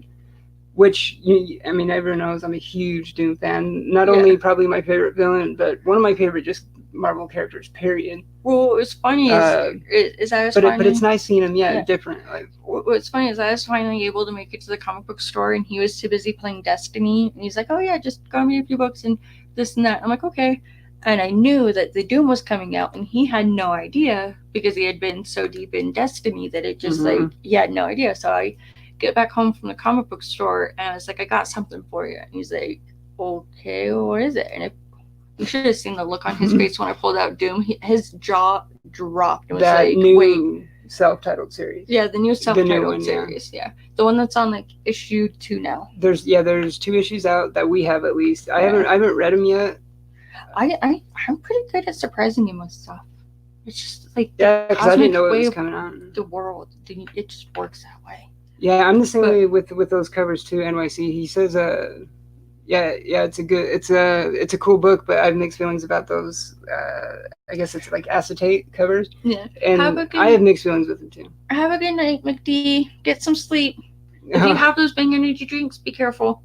which, everyone knows I'm a huge Doom fan. Not only probably my favorite villain, but one of my favorite just Marvel characters, period. Well, what's funny is I was but it's nice seeing him, different. What's funny is I was finally able to make it to the comic book store, and he was too busy playing Destiny, and he's like, "Oh yeah, just got me a few books and this and that." I'm like, "Okay," and I knew that the Doom was coming out, and he had no idea because he had been so deep in Destiny that it just he had no idea. So I get back home from the comic book store, and I was like, "I got something for you," and he's like, "Okay, what is it?" And you should have seen the look on his face when I pulled out Doom. His jaw dropped. It was that new wait. Self-titled series. Yeah, the new self-titled series. Yeah, the one that's on issue 2 now. There's 2 issues out that we have at least. I haven't read them yet. I'm pretty good at surprising you with stuff. It's just like Yeah, because I didn't know it way was of coming on. the world. It just works that way. Yeah, I'm the same way with those covers too. NYC. He says, yeah, it's a cool book, but I have mixed feelings about those. I guess it's like acetate covers. Yeah, And I have mixed feelings with them too. Have a good night, McD. Get some sleep. If you have those Bang energy drinks, be careful.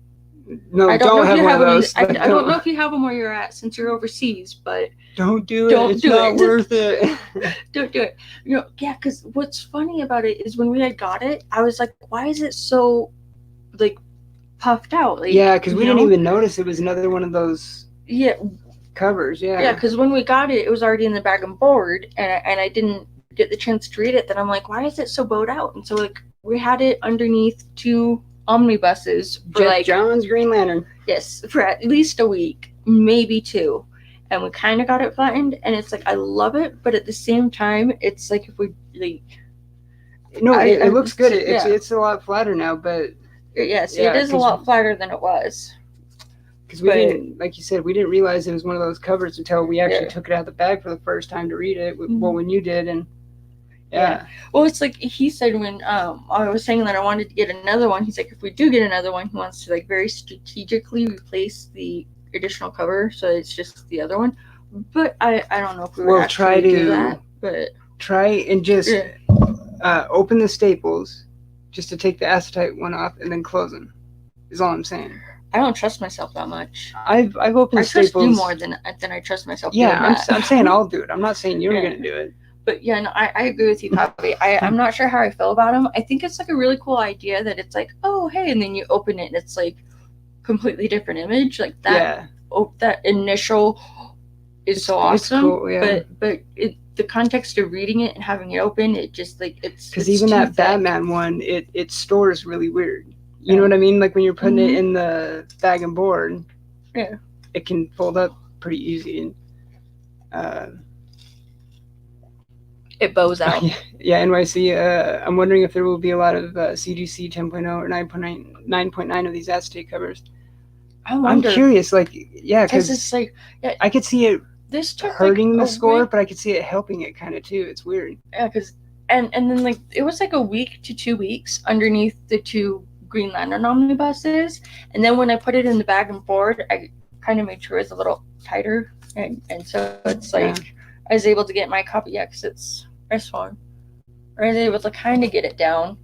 No, don't have one of those. I don't know if you have them where you're at since you're overseas, but don't do it. It's not worth it. Don't do it. Yeah, because what's funny about it is when we had got it, I was like, why is it so, like, puffed out? Like, yeah, because we didn't even notice it was another one of those. Yeah. Covers, yeah. Yeah, because when we got it, it was already in the bag and board, and I didn't get the chance to read it. Then I'm like, why is it so bowed out? And so like we had it underneath 2 omnibuses for Jeff John's Green Lantern. Yes, for at least a week, maybe 2, and we kind of got it flattened. And it's like I love it, but at the same time, it's like if we like. No, it looks good. It's a lot flatter now, but yes, it is a lot flatter than it was. Because we didn't, like you said, we didn't realize it was one of those covers until we actually took it out of the bag for the first time to read it. Well, when you did, and yeah. Well, it's like he said when I was saying that I wanted to get another one. He's like, if we do get another one, he wants to like very strategically replace the additional cover, so it's just the other one. But I don't know if we would actually do that. But try and just open the staples, just to take the acetate one off and then close them. Is all I'm saying. I don't trust myself that much. I've opened staples. I trust you more than I trust myself. Yeah, I'm saying I'll do it. I'm not saying you're going to do it. But yeah, no, I agree with you, Poppy. I'm not sure how I feel about them. I think it's like a really cool idea that it's like, oh, hey, and then you open it and it's like completely different image. Like that. Yeah. Oh, that initial is so awesome. Cool, yeah. But the context of reading it and having it open, it just like it's because even that Batman one, it stores really weird. You know what I mean? Like when you're putting it in the bag and board, it can fold up pretty easy. And it bows out. Yeah, NYC. I'm wondering if there will be a lot of CGC 10.0 or 9.9 of these acetate covers. I'm curious. Like, yeah, because it's like I could see it hurting the score, but I could see it helping it kind of too. It's weird. Yeah, because and then like it was like a week to 2 weeks underneath the 2 Green Lantern omnibuses, and then when I put it in the bag and board, I kind of made sure it was a little tighter, and so it's like I was able to get my copy because it's this one, or I was able to kind of get it down,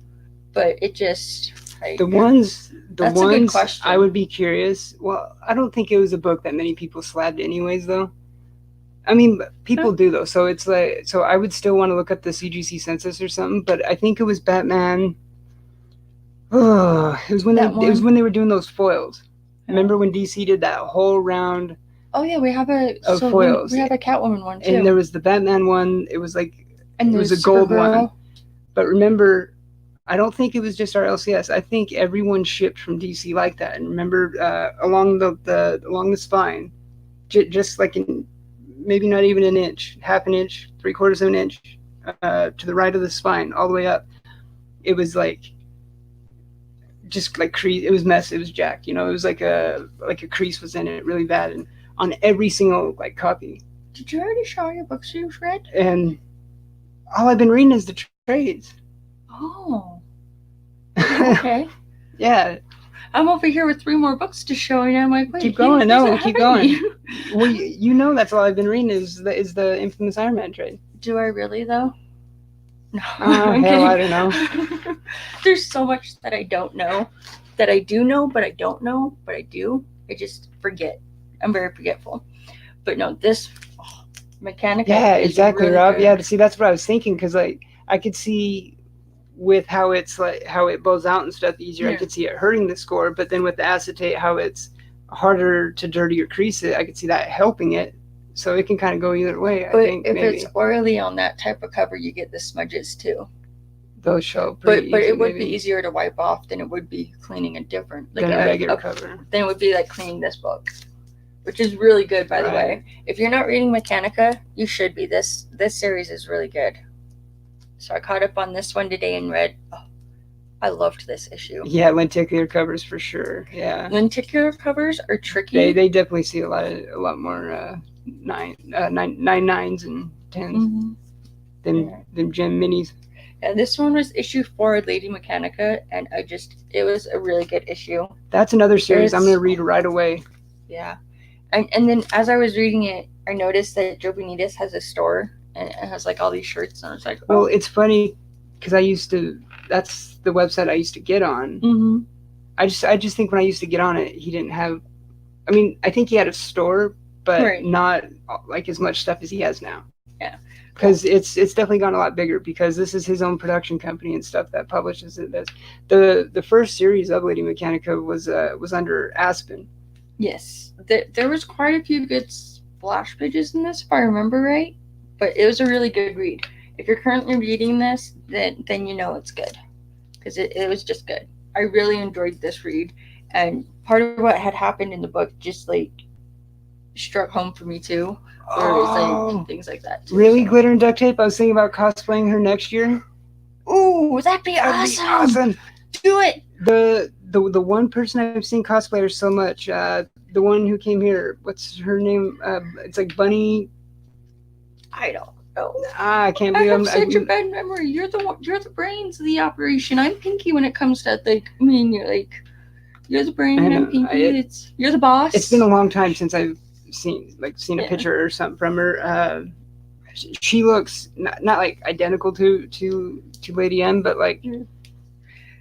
but it just like, the ones I would be curious. Well, I don't think it was a book that many people slabbed anyways, though. I mean, people do though, so it's like I would still want to look up the CGC census or something, but I think it was Batman. Oh, it was when they were doing those foils. Remember when DC did that whole round? Oh yeah, we have foils. We have a Catwoman one too. And there was the Batman one. It was like it was a gold one. But remember, I don't think it was just our LCS. I think everyone shipped from DC like that. And remember, along the spine, just like maybe not even an inch, half an inch, 3/4 of an inch, to the right of the spine, all the way up. It was like. Just like crease, it was mess. It was jacked. It was like a crease was in it, really bad, and on every single like copy. Did you already show your books you've read? And all I've been reading is the trades. Oh. Okay. Yeah. I'm over here with 3 more books to show, and I'm like, wait. Keep going. No, keep going. Well, that's all I've been reading is the infamous Iron Man trade. Do I really though? No. Hell, I don't know. There's so much that I don't know, that I do know, but I don't know, but I do. I just forget. I'm very forgetful. But no, this Mechanica. Yeah, exactly, really Rob. good. Yeah, see, that's what I was thinking, because like I could see with how it's like how it bows out and stuff easier. I could see it hurting the score, but then with the acetate, how it's harder to dirty or crease it, I could see that helping it. So it can kind of go either way. But I think if maybe. It's oily on that type of cover, you get the smudges too. Those show but it would be easier to wipe off than it would be cleaning a different than a regular cover. Then it would be like cleaning this book, which is really good, by the way. If you're not reading Mechanica, you should be. This series is really good. So I caught up on this one today and read. Oh, I loved this issue. Yeah, lenticular covers for sure. Yeah, lenticular covers are tricky. They definitely see a lot more 9s and 10s. them gem minis. And this one was issue 4, Lady Mechanica, and it was a really good issue. That's another series I'm going to read right away. Yeah. And then as I was reading it, I noticed that Joe Benitez has a store, and it has like all these shirts, and I was like, oh. Well, it's funny, because that's the website I used to get on. Mm-hmm. I just think when I used to get on it, he didn't have, I mean, I think he had a store, but not like as much stuff as he has now. Yeah. Because it's definitely gone a lot bigger, because this is his own production company and stuff that publishes it. The first series of Lady Mechanica was under Aspen. Yes, there was quite a few good splash pages in this, if I remember right. But it was a really good read. If you're currently reading this, then you know it's good, because it was just good. I really enjoyed this read, and part of what had happened in the book just like struck home for me too. Or it was like things like that too, really, so. Glitter and duct tape. I was thinking about cosplaying her next year. Ooh, that'd be awesome! Do it. The one person I've seen cosplay her so much, the one who came here, what's her name? It's like Bunny. I don't know. I can't believe I have such a bad memory. You're the brains of the operation. I'm Pinky when it comes to like. I mean, you're the brain. And I'm Pinky. You're the boss. It's been a long time since I've seen a picture or something from her. She looks not like identical to Lady M, but like.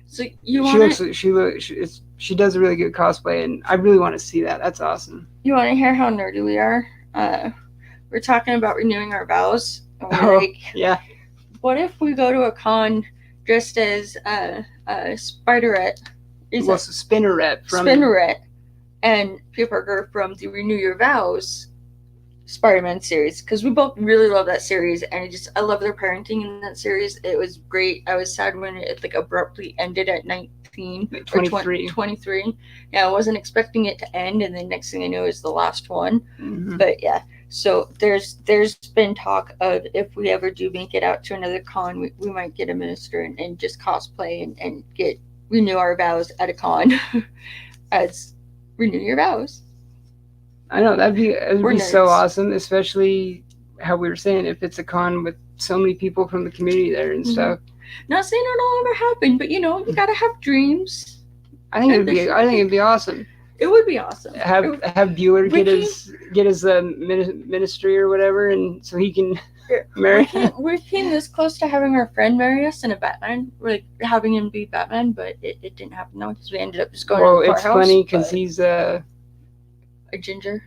So she does a really good cosplay, and I really want to see that. That's awesome. You want to hear how nerdy we are? We're talking about renewing our vows. And we're like, yeah. What if we go to a con dressed as Spiderette? Spinnerette and Peter Parker from the Renew Your Vows Spider-Man series, because we both really love that series, and I love their parenting in that series. It was great. I was sad when it like abruptly ended at 19 23. or 23. Yeah, I wasn't expecting it to end, and then next thing I knew, it was the last one. Mm-hmm. But yeah, so there's been talk of if we ever do make it out to another con, we might get a minister and just cosplay and renew our vows at a con as Renew Your Vows. I know that'd be so awesome, especially how we were saying, if it's a con with so many people from the community there and stuff. Not saying it'll ever happen, but you gotta have dreams. I think it'd be awesome. It would be awesome. Have Bueller get his ministry or whatever, and so he can marry. We came this close to having our friend marry us in a Batman, like having him be Batman, but it didn't happen though, because we ended up just going to the courthouse. Well, it's funny because he's a ginger.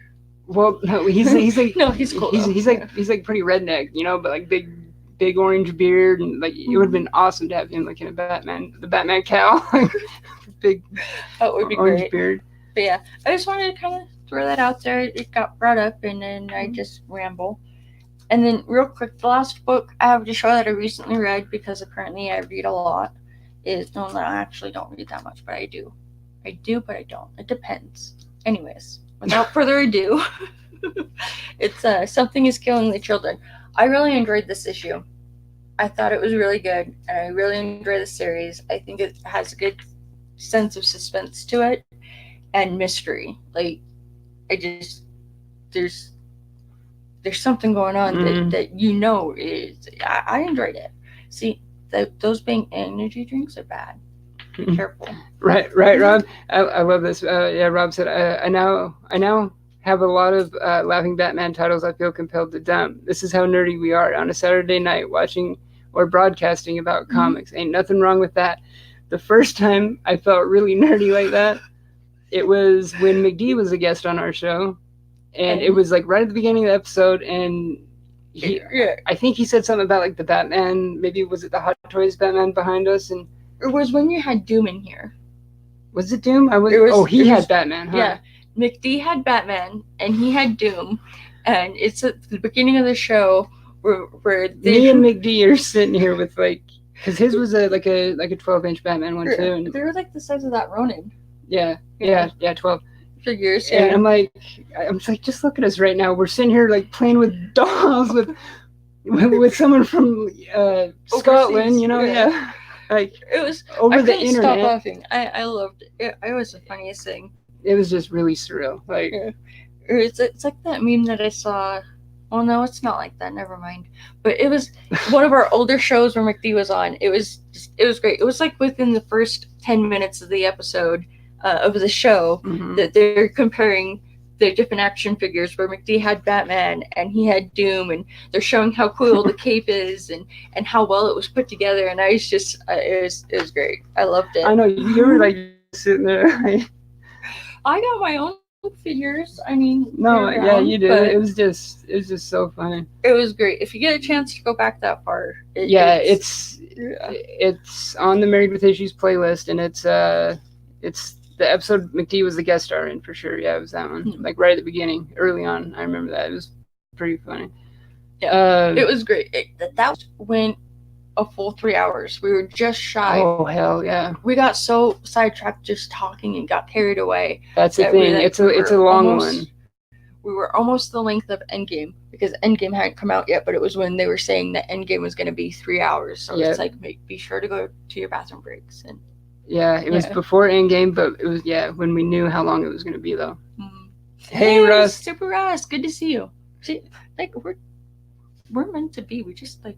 Well, no, he's like no, he's cool. He's like pretty redneck, but like big orange beard, and like it would have been awesome to have him like in the Batman cowl, big orange great. Beard. But yeah, I just wanted to kind of throw that out there. It got brought up, and then I just ramble. And then real quick, the last book I have to show that I recently read, because apparently I read a lot, is no, I actually don't read that much, but I do. I do, but I don't. It depends. Anyways. Without further ado, it's Something is Killing the Children. I really enjoyed this issue. I thought it was really good, and I really enjoy the series. I think it has a good sense of suspense to it and mystery. Like, there's something going on that is. I enjoyed it. See, those being energy drinks are bad. Be careful. Right, Rob. I love this. Rob said, I now have a lot of Laughing Batman titles I feel compelled to dump. This is how nerdy we are on a Saturday night watching or broadcasting about comics. Ain't nothing wrong with that. The first time I felt really nerdy like that, it was when McD was a guest on our show, and it was like right at the beginning of the episode, and I think he said something about like the Batman, maybe was it the Hot Toys Batman behind us, and it was when you had Doom in here. Was it Doom? He had Batman, huh? Yeah. McD had Batman, and he had Doom. And it's at the beginning of the show where me and McD are sitting here with like, because his was like a 12-inch Batman one too. And they were like the size of that Ronin. Yeah, 12 figures. And I'm like, just look at us right now. We're sitting here like playing with dolls with someone from Scotland, yeah. Like it was over the internet. Stop laughing. I loved it. It was the funniest thing. It was just really surreal. Like it's like that meme that I saw Well, no, it's not like that. Never mind. But it was one of our older shows where McD was on. It was great. It was like within the first 10 minutes of the episode of the show that they're comparing the different action figures. Where McD had Batman and he had Doom, and they're showing how cool the cape is and how well it was put together. And I was just it was great. I loved it. I know you were like sitting there. I got my own figures. I mean, no, they're yeah, brown, you did. but It was just so funny. it was great. If you get a chance to go back that far, it's on the Married with Issues playlist, and it's the episode McD was the guest star in for sure. Yeah, it was that one. Like right at the beginning, early on. I remember that. It was pretty funny. Yeah, it was great. That went a full 3 hours. We were just shy. Oh hell yeah! We got so sidetracked just talking and got carried away. That's the thing. It's a long one. We were almost the length of Endgame because Endgame hadn't come out yet, but it was when they were saying that Endgame was going to be 3 hours. So it's like, be sure to go to your bathroom breaks. And yeah, it was before Endgame, but it was when we knew how long it was going to be though. Hey Russ, Super Russ, good to see you. See, like we're meant to be. We just like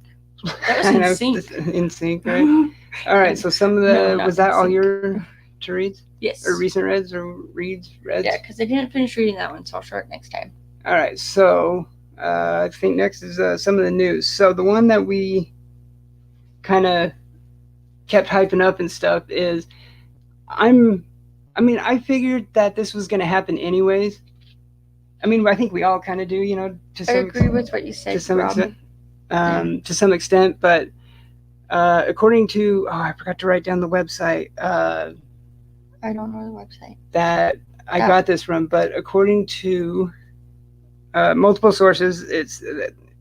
that was in sync. In sync, right? All right. So some of the was that all your to reads? Yes. Or recent reads or reds? Yeah, because I didn't finish reading that one, so I'll share it next time. All right. So I think next is some of the news. So the one that we kind of kept hyping up and stuff is I figured that this was going to happen anyways. I mean, I think we all kind of do, I agree with what you said, to some extent. To some extent, but according to I forgot to write down the website. I don't know the website that I got this from, but according to multiple sources,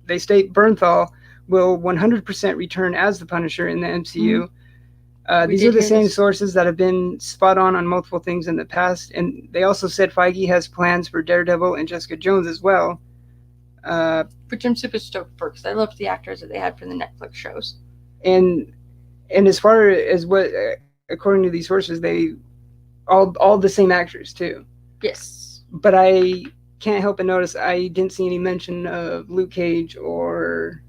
they state Bernthal will 100% return as the Punisher in the MCU. These are the same sources that have been spot on multiple things in the past, and they also said Feige has plans for Daredevil and Jessica Jones as well. Which I'm super stoked for because I loved the actors that they had from the Netflix shows. And as far as what, according to these sources, they all the same actors too. Yes. But I can't help but notice I didn't see any mention of Luke Cage or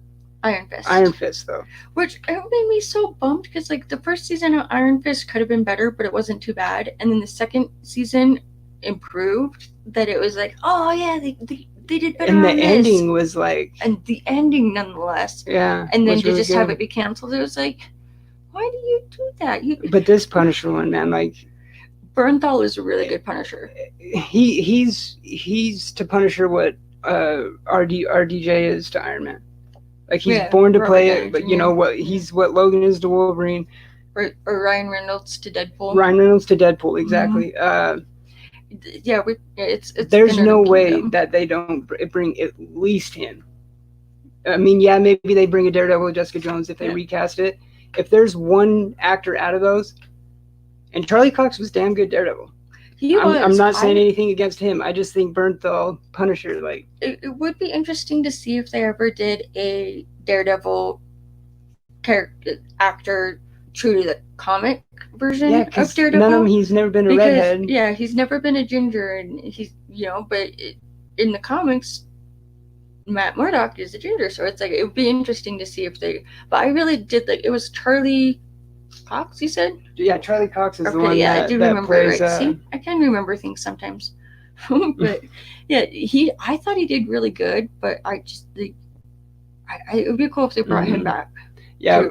Iron Fist. Iron Fist though. Which it made me so bummed because like the first season of Iron Fist could have been better, but it wasn't too bad. And then the second season improved that it was like, oh yeah, they did better. And the on ending this. was like. And the ending nonetheless. Yeah. And then to really just have it be canceled, it was like, why do you do that? But this Punisher one, man, like. Bernthal is a really good Punisher. He's to Punisher what RDJ is to Iron Man. Like he's born to play it, but he's what Logan is to Wolverine. Or Ryan Reynolds to Deadpool. Ryan Reynolds to Deadpool, exactly. It's there's no way that they don't bring at least him. I mean, yeah, maybe they bring a Daredevil or Jessica Jones if they recast it. If there's one actor out of those. And Charlie Cox was damn good Daredevil. I'm not saying anything against him. I just think Bernthal Punisher, like it would be interesting to see if they ever did a Daredevil character actor true to the comic version of Daredevil. None of them. He's never been a redhead. Yeah, he's never been a ginger, and he's but in the comics, Matt Murdock is a ginger, so it's like it would be interesting to see if they. But I really did like it was Charlie Cox, you said? Yeah, Charlie Cox is the one I do remember plays, right. See, I can remember things sometimes. But yeah, I thought he did really good, but I just it would be cool if they brought him back. Yeah,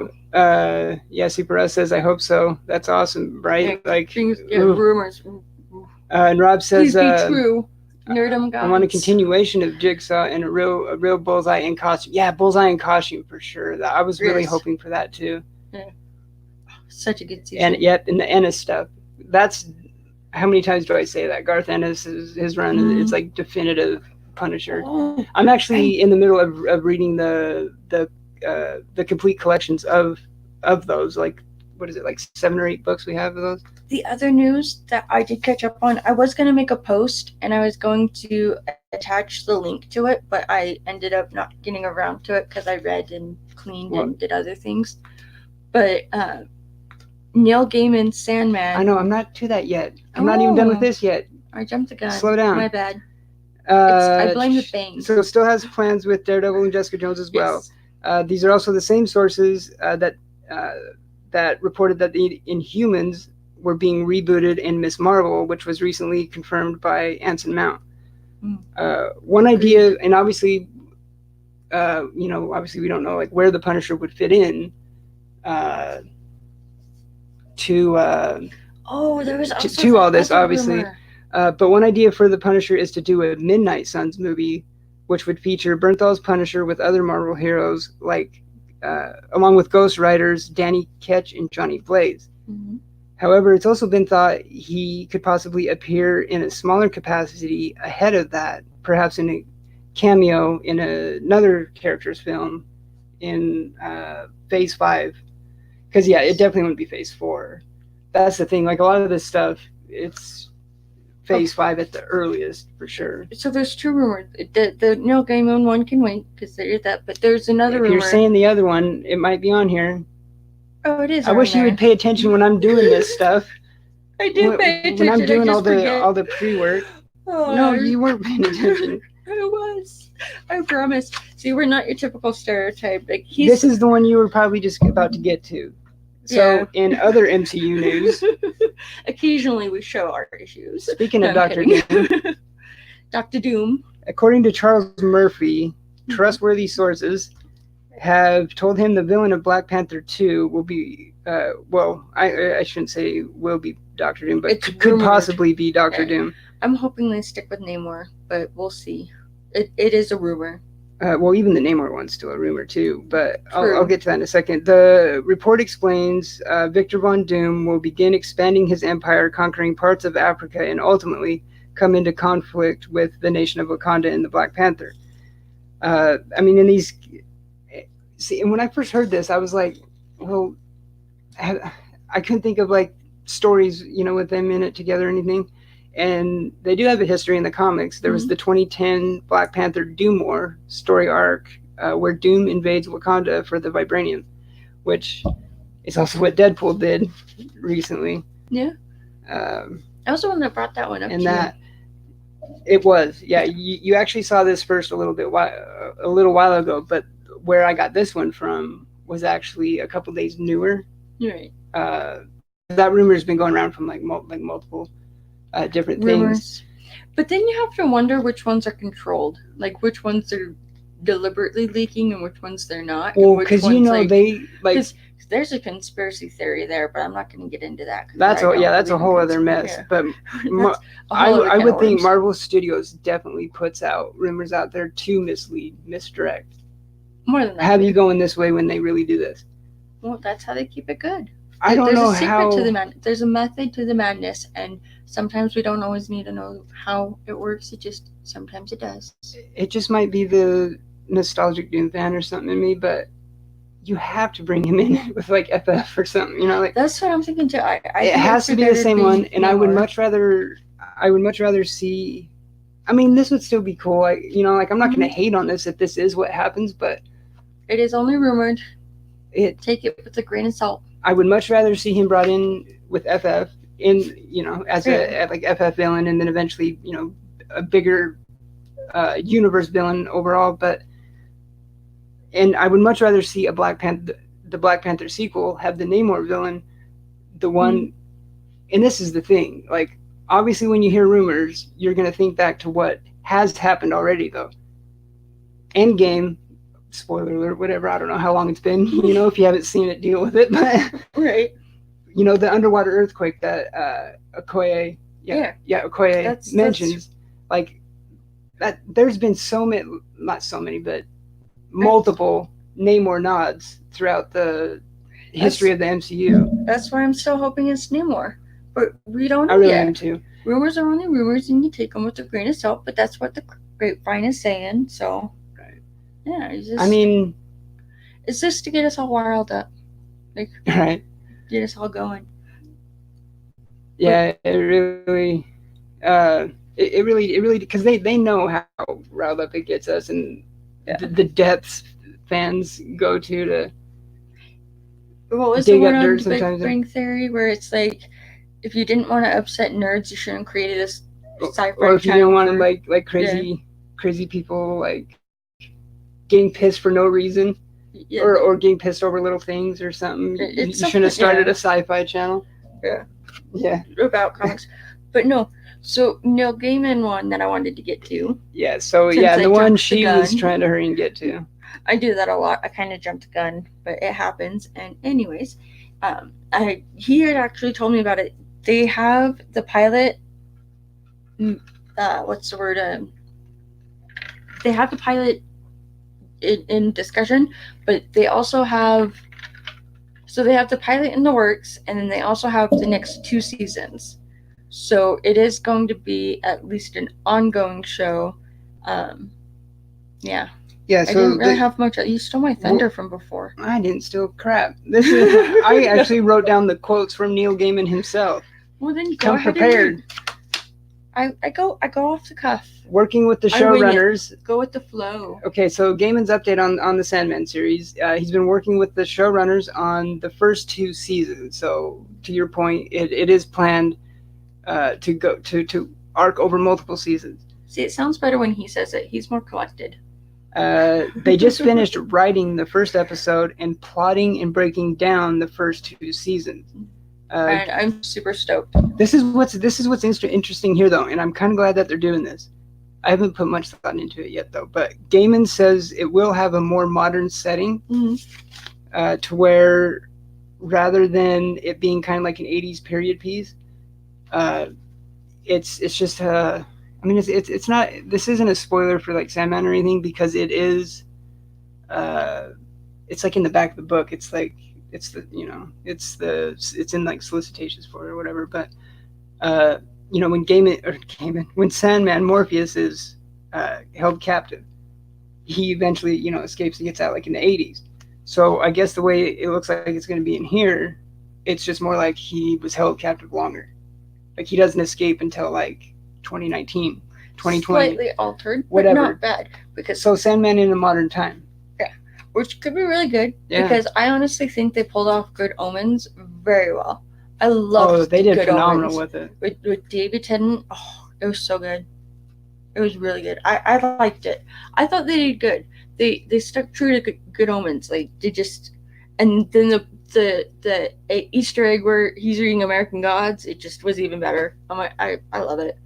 Super S says I hope so. That's awesome, right? Yeah, like rumors. And Rob says please be true. Nerdum gods. I want a continuation of Jigsaw and a real Bullseye in costume. Yeah, Bullseye in costume for sure. I was really hoping for that too. Yeah. Such a good season. And the Ennis stuff. That's how many times do I say that? Garth Ennis his run is like definitive Punisher. Oh, I'm actually in the middle of reading the complete collections of those. Like what is it? Like 7 or 8 books we have of those. The other news that I did catch up on, I was going to make a post and I was going to attach the link to it, but I ended up not getting around to it because I read and cleaned and did other things. But Neil Gaiman's Sandman. I know, I'm not to that yet. I'm not even done with this yet. I jumped the gun. Slow down. My bad. I blame the Thing. So still has plans with Daredevil and Jessica Jones as well. Yes. These are also the same sources that reported that the Inhumans were being rebooted in Miss Marvel, which was recently confirmed by Anson Mount. One idea, and obviously, obviously we don't know like where the Punisher would fit in to there was also to all this, other obviously. rumor. But one idea for the Punisher is to do a Midnight Suns movie, which would feature Bernthal's Punisher with other Marvel heroes, like along with Ghost Riders, Danny Ketch, and Johnny Blaze. Mm-hmm. However, it's also been thought he could possibly appear in a smaller capacity ahead of that, perhaps in a cameo in another character's film in Phase 5. Because, yeah, it definitely wouldn't be Phase 4. That's the thing. Like, a lot of this stuff, it's Phase 5 at the earliest, for sure. So there's two rumors. The Neil Gaiman one can wait, because there is that. But there's another rumor. If you're saying the other one, it might be on here. Oh, it is. I wish you would pay attention when I'm doing this stuff. I do pay attention. When I'm doing all the pre-work. No, you weren't paying attention. I was. I promise. See, we're not your typical stereotype. Like this is the one you were probably just about to get to. So, in other MCU news, occasionally we show our issues. Speaking of Dr. Doom, Dr. Doom, according to Charles Murphy, trustworthy sources have told him the villain of Black Panther 2 will be, I shouldn't say will be Dr. Doom, but could possibly be Dr. Doom. I'm hoping they stick with Namor, but we'll see. It is a rumor. Even the Namor one's still a rumor too, but I'll get to that in a second. The report explains Victor Von Doom will begin expanding his empire, conquering parts of Africa, and ultimately come into conflict with the nation of Wakanda and the Black Panther. In these... See, and when I first heard this, I was like, well, I couldn't think of like stories, with them in it together or anything. And they do have a history in the comics. There was the 2010 Black Panther Doom War story arc where Doom invades Wakanda for the Vibranium, which is also what Deadpool did recently. Yeah. I was the one that brought that one up. And it was, yeah. You actually saw this first a little while ago, but where I got this one from was actually a couple days newer. Right. That rumor has been going around from like multiple different rumors. Things. But then you have to wonder which ones are controlled, like which ones are deliberately leaking and which ones they're not. Well, because they like. There's a conspiracy theory there, but I'm not going to get into that. That's a whole other mess. Yeah. But I would think Marvel Studios definitely puts out rumors out there to misdirect. More than that. Have you going this way when they really do this? Well, that's how they keep it good. I don't know how. There's a method to the madness, and sometimes we don't always need to know how it works. Sometimes it does. It just might be the nostalgic Doom fan or something in me, but you have to bring him in with like FF or something, like. That's what I'm thinking too. It has to be the same one, and I would much rather see. This would still be cool. I'm not going to hate on this if this is what happens, but it is only rumored. Take it with a grain of salt. I would much rather see him brought in with FF as a FF villain, and then eventually, a bigger universe villain overall. And I would much rather see the Black Panther sequel have the Namor villain, the one. And this is the thing, like obviously when you hear rumors, you're going to think back to what has happened already, though. Endgame. Spoiler alert, whatever. I don't know how long it's been, if you haven't seen it, deal with it. But, right. The underwater earthquake that Okoye mentions, like that, there's been not so many, but multiple Namor nods throughout the history of the MCU. That's why I'm still hoping it's Namor. But we don't know I really yet. am too. Rumors are only rumors, and you take them with a grain of salt, but that's what the grapevine is saying, so... Yeah, it's just to get us all riled up, like right, get us all going. Yeah, it really, because they know how riled up it gets us, and the depths fans go to. What was the one on Big Bang Theory where it's like, if you didn't want to upset nerds, you shouldn't have created sci-fi or if you didn't channel want for- like crazy people like getting pissed for no reason, yeah, or getting pissed over little things or something. You It's shouldn't have started yeah. a sci-fi channel. Yeah. about comics. But no, so Neil Gaiman one that I wanted to get to. Yeah. So Since yeah, I the one jumped the she was gun. trying to hurry and get to. I do that a lot. I kind of jumped the gun, but it happens. And anyways, he had actually told me about it. They have the pilot. What's the word? They have the pilot in discussion, but they also have. So they have the pilot in the works, and then they also have the next 2 seasons. So it is going to be at least an ongoing show. Yeah. Yeah. I So didn't really have much. You stole my thunder from before. I didn't steal crap. This is I actually wrote down the quotes from Neil Gaiman himself. Well, then Come prepared. I go off the cuff. Working with the I wing showrunners. Go with the flow. Okay, so Gaiman's update on the Sandman series. He's been working with the showrunners on the first 2 seasons. So to your point, it is planned to go to arc over multiple seasons. See, it sounds better when he says it. He's more collected. They just finished writing the first episode and plotting and breaking down the first 2 seasons. And I'm super stoked. This is what's interesting here, though, and I'm kind of glad that they're doing this. I haven't put much thought into it yet, though. But Gaiman says it will have a more modern setting, to where rather than it being kind of like an '80s period piece, it's just I mean, it's not. This isn't a spoiler for like Sandman or anything, because it is. It's like in the back of the book. It's like it's in like solicitations for it or whatever. But when Sandman Morpheus is held captive, he eventually escapes and gets out like in the '80s. So I guess the way it looks like it's going to be in here, it's just more like he was held captive longer. Like he doesn't escape until like 2019, 2020. Slightly altered, whatever. But not bad. Because so Sandman in a modern time. Yeah, which could be really good. Yeah. Because I honestly think they pulled off Good Omens very well. I loved they did Good phenomenal Omens. with it. With David Tennant, it was so good. It was really good. I liked it. I thought they did good. They stuck true to Good Omens. Like they just, and then the Easter egg where he's reading American Gods, it just was even better. I love it.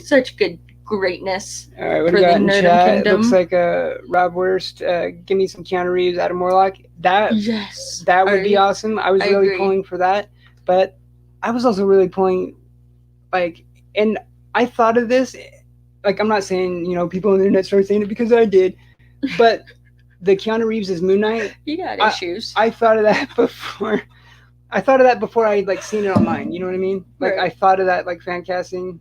Such good greatness. All right, what do you got in chat? It looks like Rob Wurst. Give me some Keanu Reeves, Adam Warlock. That would be awesome. I was really pulling for that, but I was also really pulling, and I thought of this. Like, I'm not saying people on the internet started saying it because I did, but the Keanu Reeves as Moon Knight. You got issues. I thought of that before. I thought of that before I seen it online. You know what I mean? Like right. I thought of that fan casting.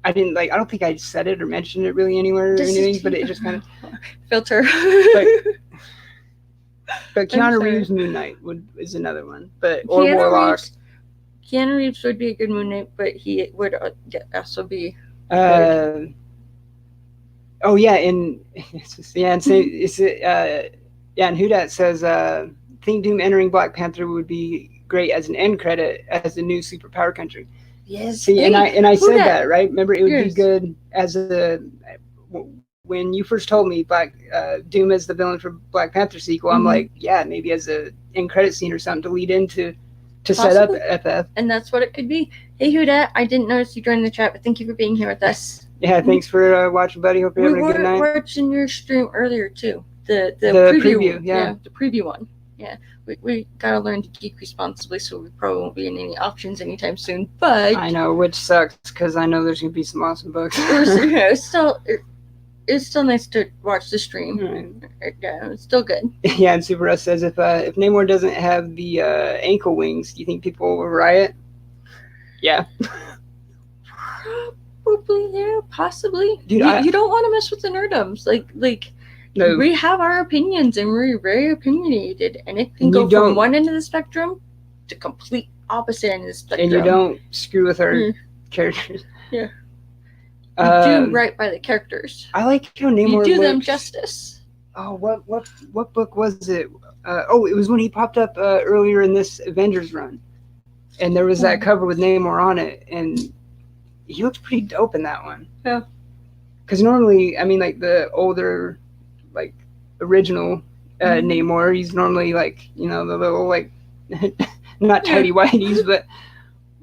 I didn't I don't think I said it or mentioned it really anywhere or anything, but it just kind of filter. But Keanu Reeves Moon Knight is another one, or Warlock. Keanu Reeves would be a good Moon Knight, but he would also be. And Hudat says think Doom entering Black Panther would be great as an end credit as the new superpower country. Yes. See, and I said that, right? Remember, it would be good as when you first told me Doom as the villain for Black Panther sequel. I'm like, yeah, maybe as a end credit scene or something to lead into to possibly set up FF. And that's what it could be. Hey, Huda, I didn't notice you joined the chat, but thank you for being here with us. Yeah, thanks for watching, buddy. Hope you're having a good night. We were watching your stream earlier too. The preview, yeah, the preview one. Yeah, we gotta learn to geek responsibly, so we probably won't be in any auctions anytime soon. But I know, which sucks because I know there's gonna be some awesome books. It's still nice to watch the stream. Right. Yeah, it's still good. Yeah, and Super Russ says if Namor doesn't have the ankle wings, do you think people will riot? Yeah. Probably, yeah, possibly. Dude, you don't want to mess with the nerdums. No. We have our opinions and we're very opinionated, and it can go from one end of the spectrum to complete opposite end of the spectrum. And you don't screw with our characters. Yeah. You do right by the characters. I like how Namor You do them justice. Oh, what book was it? It was when he popped up earlier in this Avengers run. And there was that cover with Namor on it, and he looks pretty dope in that one. Yeah. Because normally, I mean, like the older, like original Namor, he's normally like, you know, the little like not tidy whities,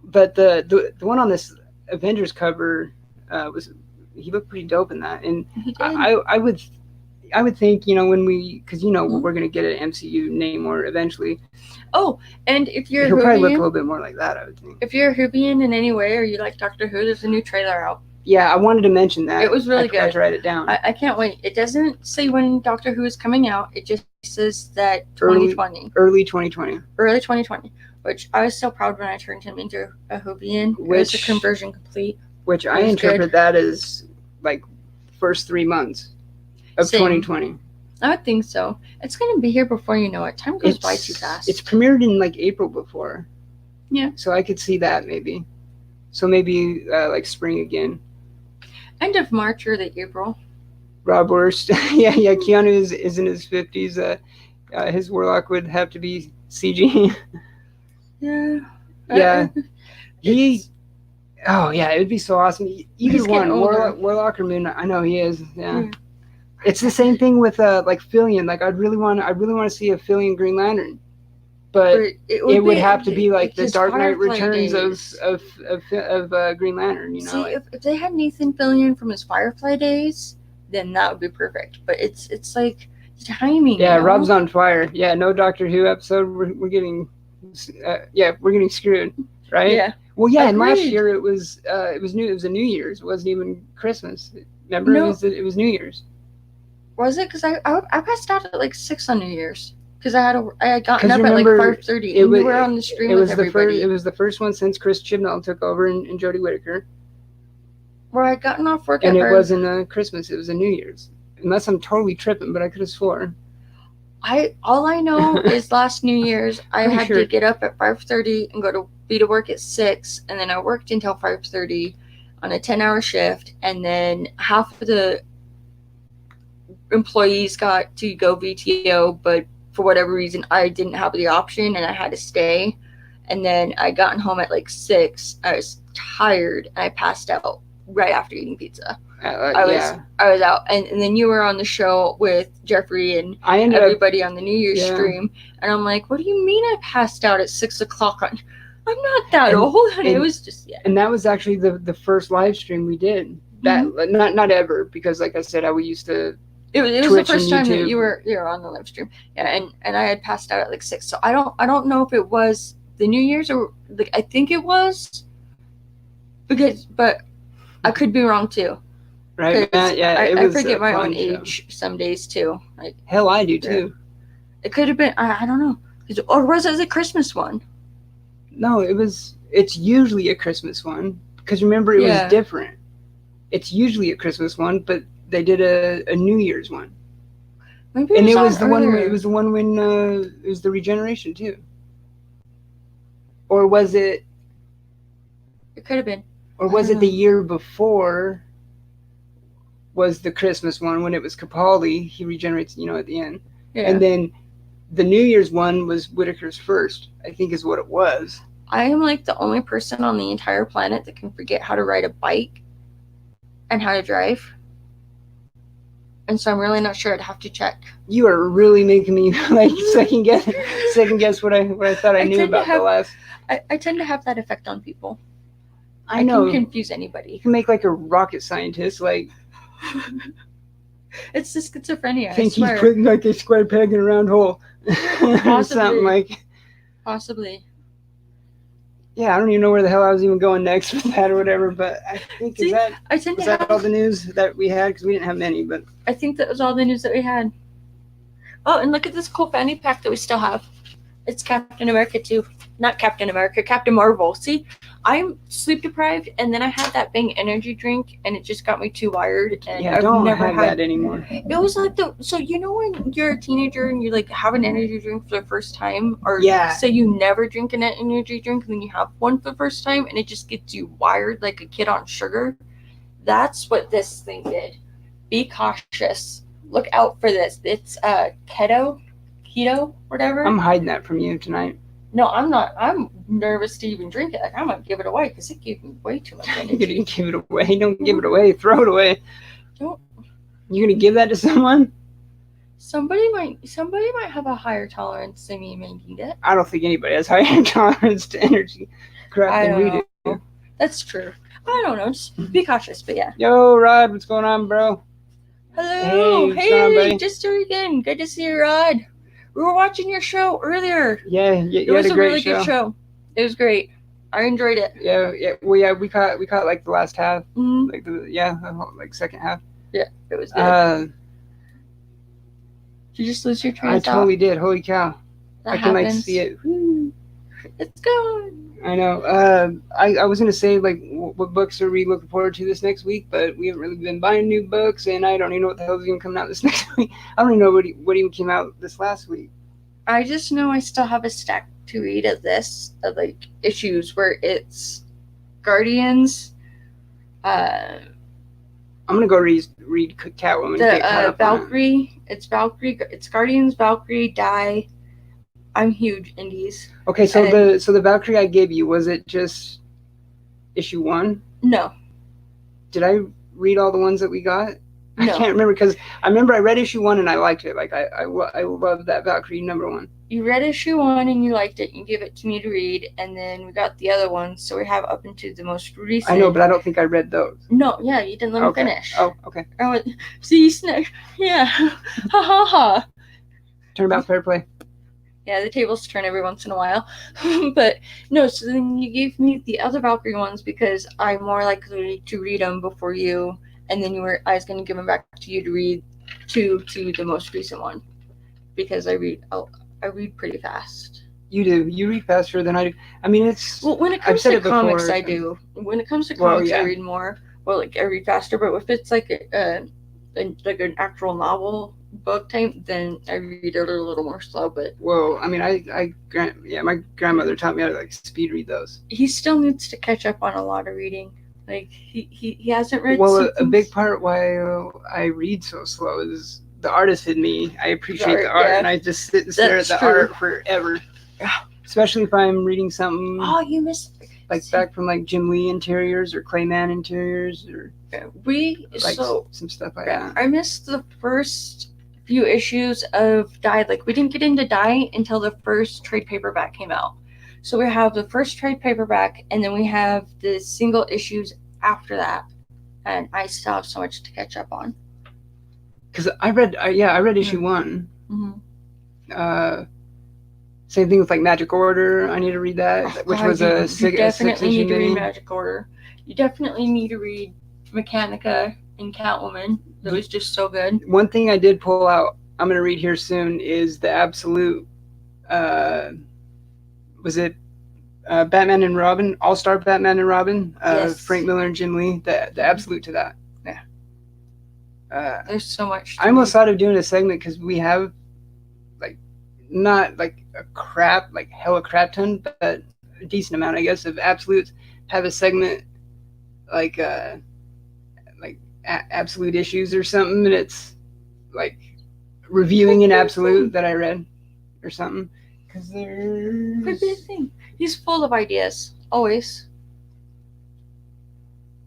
but the one on this Avengers cover was, he looked pretty dope in that, and I would think, you know, when we, because you know we're gonna get an MCU Namor eventually. Oh, and if you're he'll probably look a little bit more like that, I would think. If you're a Whovian in any way, or you like Doctor Who, there's a new trailer out. Yeah, I wanted to mention that. It was really I forgot good. to write it down. I can't wait. It doesn't say when Doctor Who is coming out. It just says that 2020. Early 2020. Early 2020. Which I was so proud when I turned him into a Whovian. It was a conversion complete. Which I interpret that as like first 3 months of 2020. I would think so. It's going to be here before you know it. Time goes by too fast. It's premiered in like April before. Yeah. So I could see that maybe. So maybe like spring again. End of March or the April. Rob Worst. yeah. Keanu is in his 50s. His Warlock would have to be CG. Yeah. Yeah. Oh yeah, it would be so awesome. Either one, Warlock or Moon. I know he is. Yeah. It's the same thing with like Fillion. Like I really want to see a Fillion Green Lantern, but it would have to be like the Dark Knight Returns of Green Lantern. You know. See, if they had Nathan Fillion from his Firefly days, then that would be perfect. But it's like timing. Yeah, Rob's on fire. Yeah, no Doctor Who episode. We're getting we're getting screwed, right? Yeah. Well, yeah, and last year it was new. It was a New Year's. It wasn't even Christmas. Remember, no. It was New Year's. Was it? Because I passed out at like 6 on New Year's. Because I had gotten up at like 5:30. And we were on the stream with everybody. It was the first one since Chris Chibnall took over and Jodie Whittaker. Where I'd gotten off work. And it wasn't a Christmas. It was a New Year's. Unless I'm totally tripping, but I could have sworn. All I know is last New Year's I had to get up at 5:30 and be to work at 6, and then I worked until 5:30 on a 10-hour shift, and then half of the employees got to go VTO, but for whatever reason I didn't have the option and I had to stay. And then I got home at like 6. I was tired and I passed out right after eating pizza. I was out, and then you were on the show with Jeffrey and everybody on the New Year's stream, and I'm like, what do you mean I passed out at 6 o'clock on? I'm not that old. And it was just And that was actually the first live stream we did. That not ever, because like I said, we used to. It was the first time that you were on the live stream. Yeah, and I had passed out at like 6. So I don't know if it was the New Year's or like I think it was, but I could be wrong too. Right? Yeah, I forget my own age some days too. Like hell, I do too. It could have been. I don't know. Or was it a Christmas one? No, it's usually a Christmas one, because remember it was different. It's usually a Christmas one, but they did a New Year's one. Maybe it was the one. It was the one when it was the regeneration too. Or was it? It could have been. Or was it the year before? Was the Christmas one when it was Capaldi? He regenerates, at the end. Yeah. And then the New Year's one was Whittaker's first, I think is what it was. I am like the only person on the entire planet that can forget how to ride a bike and how to drive. And so I'm really not sure. I'd have to check. You are really making me like second guess what I thought I knew about the last. I tend to have that effect on people. I know. I can confuse anybody. You can make like a rocket scientist, like. It's the schizophrenia. I think he's putting like a square peg in a round hole. Possibly. Something like. Possibly. Yeah, I don't even know where the hell I was even going next with that or whatever, but I think was that all the news that we had? Because we didn't have many, but I think that was all the news that we had. Oh, and look at this cool fanny pack that we still have. It's Captain America too. Not Captain America, Captain Marvel. See, I'm sleep deprived, and then I had that Bang energy drink, and it just got me too wired. And I don't never have that anymore. It was like so when you're a teenager and you like have an energy drink for the first time, or say you never drink an energy drink, and then you have one for the first time, and it just gets you wired like a kid on sugar. That's what this thing did. Be cautious. Look out for this. It's keto, whatever. I'm hiding that from you tonight. No, I'm not. I'm nervous to even drink it. Like, I might give it away because it gave me way too much You're energy. gonna give it away. Don't give it away. Throw it away. Don't. You gonna give that to someone? Somebody might have a higher tolerance than me and may need it. I don't think anybody has higher tolerance to energy crap I than don't we know. do. That's true. I don't know. Just be cautious, but yeah. Yo, Rod, what's going on, bro? Hello. Hey, what's going on, buddy? Just again. Good to see you, Rod. We were watching your show earlier. Yeah, you It was had a a great really show. good show. It was great. I enjoyed it. Yeah. Well, yeah, we caught like the last half, Mm-hmm. like second half. Yeah, it was good. Did you just lose your train I of thought? totally did. Holy cow! That I can happens. like see it. It's gone. I know. I was gonna say like what books are we looking forward to this next week, but we haven't really been buying new books, and I don't even know what the hell is even coming out this next week. I don't even know what even came out this last week. I just know I still have a stack to read of like issues where it's Guardians, I'm gonna go read Catwoman. Get caught up on it. Valkyrie. It's Valkyrie. It's Guardians, Valkyrie, Die. I'm huge indies. Okay, so the Valkyrie I gave you, was it just issue 1? No. Did I read all the ones that we got? No. I can't remember because I remember I read issue 1 and I liked it. Like I love that Valkyrie #1. You read issue 1 and you liked it. You gave it to me to read, and then we got the other ones. So we have up into the most recent. I know, but I don't think I read those. No, yeah, you didn't let me finish. Oh, okay. I went, see, snack. Yeah, ha ha ha. Turnabout fair play. Yeah, the tables turn every once in a while. But no, so then you gave me the other Valkyrie ones because I'm more likely to read them before you, and then I was going to give them back to you to read to the most recent one because I read pretty fast. You do. You read faster than I do. I mean, it's. Well, when it comes to comics, I do. When it comes to comics, I read more. Well, like I read faster, but if it's like an actual novel book type, then I read it a little more slow. But well, I mean, my grandmother taught me how to like speed read those. He still needs to catch up on a lot of reading. Like he hasn't read. Well, a big part why I read so slow is the artist in me. I appreciate the art, and I just sit and stare at the art forever. Especially if I'm reading something. Oh, you missed. Like back from like Jim Lee interiors or Clayman interiors or some stuff like that. I missed the first few issues of Die. Like we didn't get into Die until the first trade paperback came out. So we have the first trade paperback, and then we have the single issues after that, and I still have so much to catch up on. Because I read issue 1. Mm-hmm. Same thing with like Magic Order. I need to read that, which was a 6 definitely need to mini. read Magic Order. You definitely need to read Mechanica and Catwoman. That was just so good. One thing I did pull out, I'm gonna read here soon, is the Absolute. Was it Batman and Robin, All-Star Batman and Robin? Yes. Frank Miller and Jim Lee. The Absolute to that. Yeah. There's so much. I almost thought of doing a segment because we have like not like a crap, like hella crap ton, but a decent amount, I guess, of absolutes. Have a segment like absolute issues or something, and it's like reviewing an absolute that I read or something. Because there's could be a thing. He's full of ideas, always.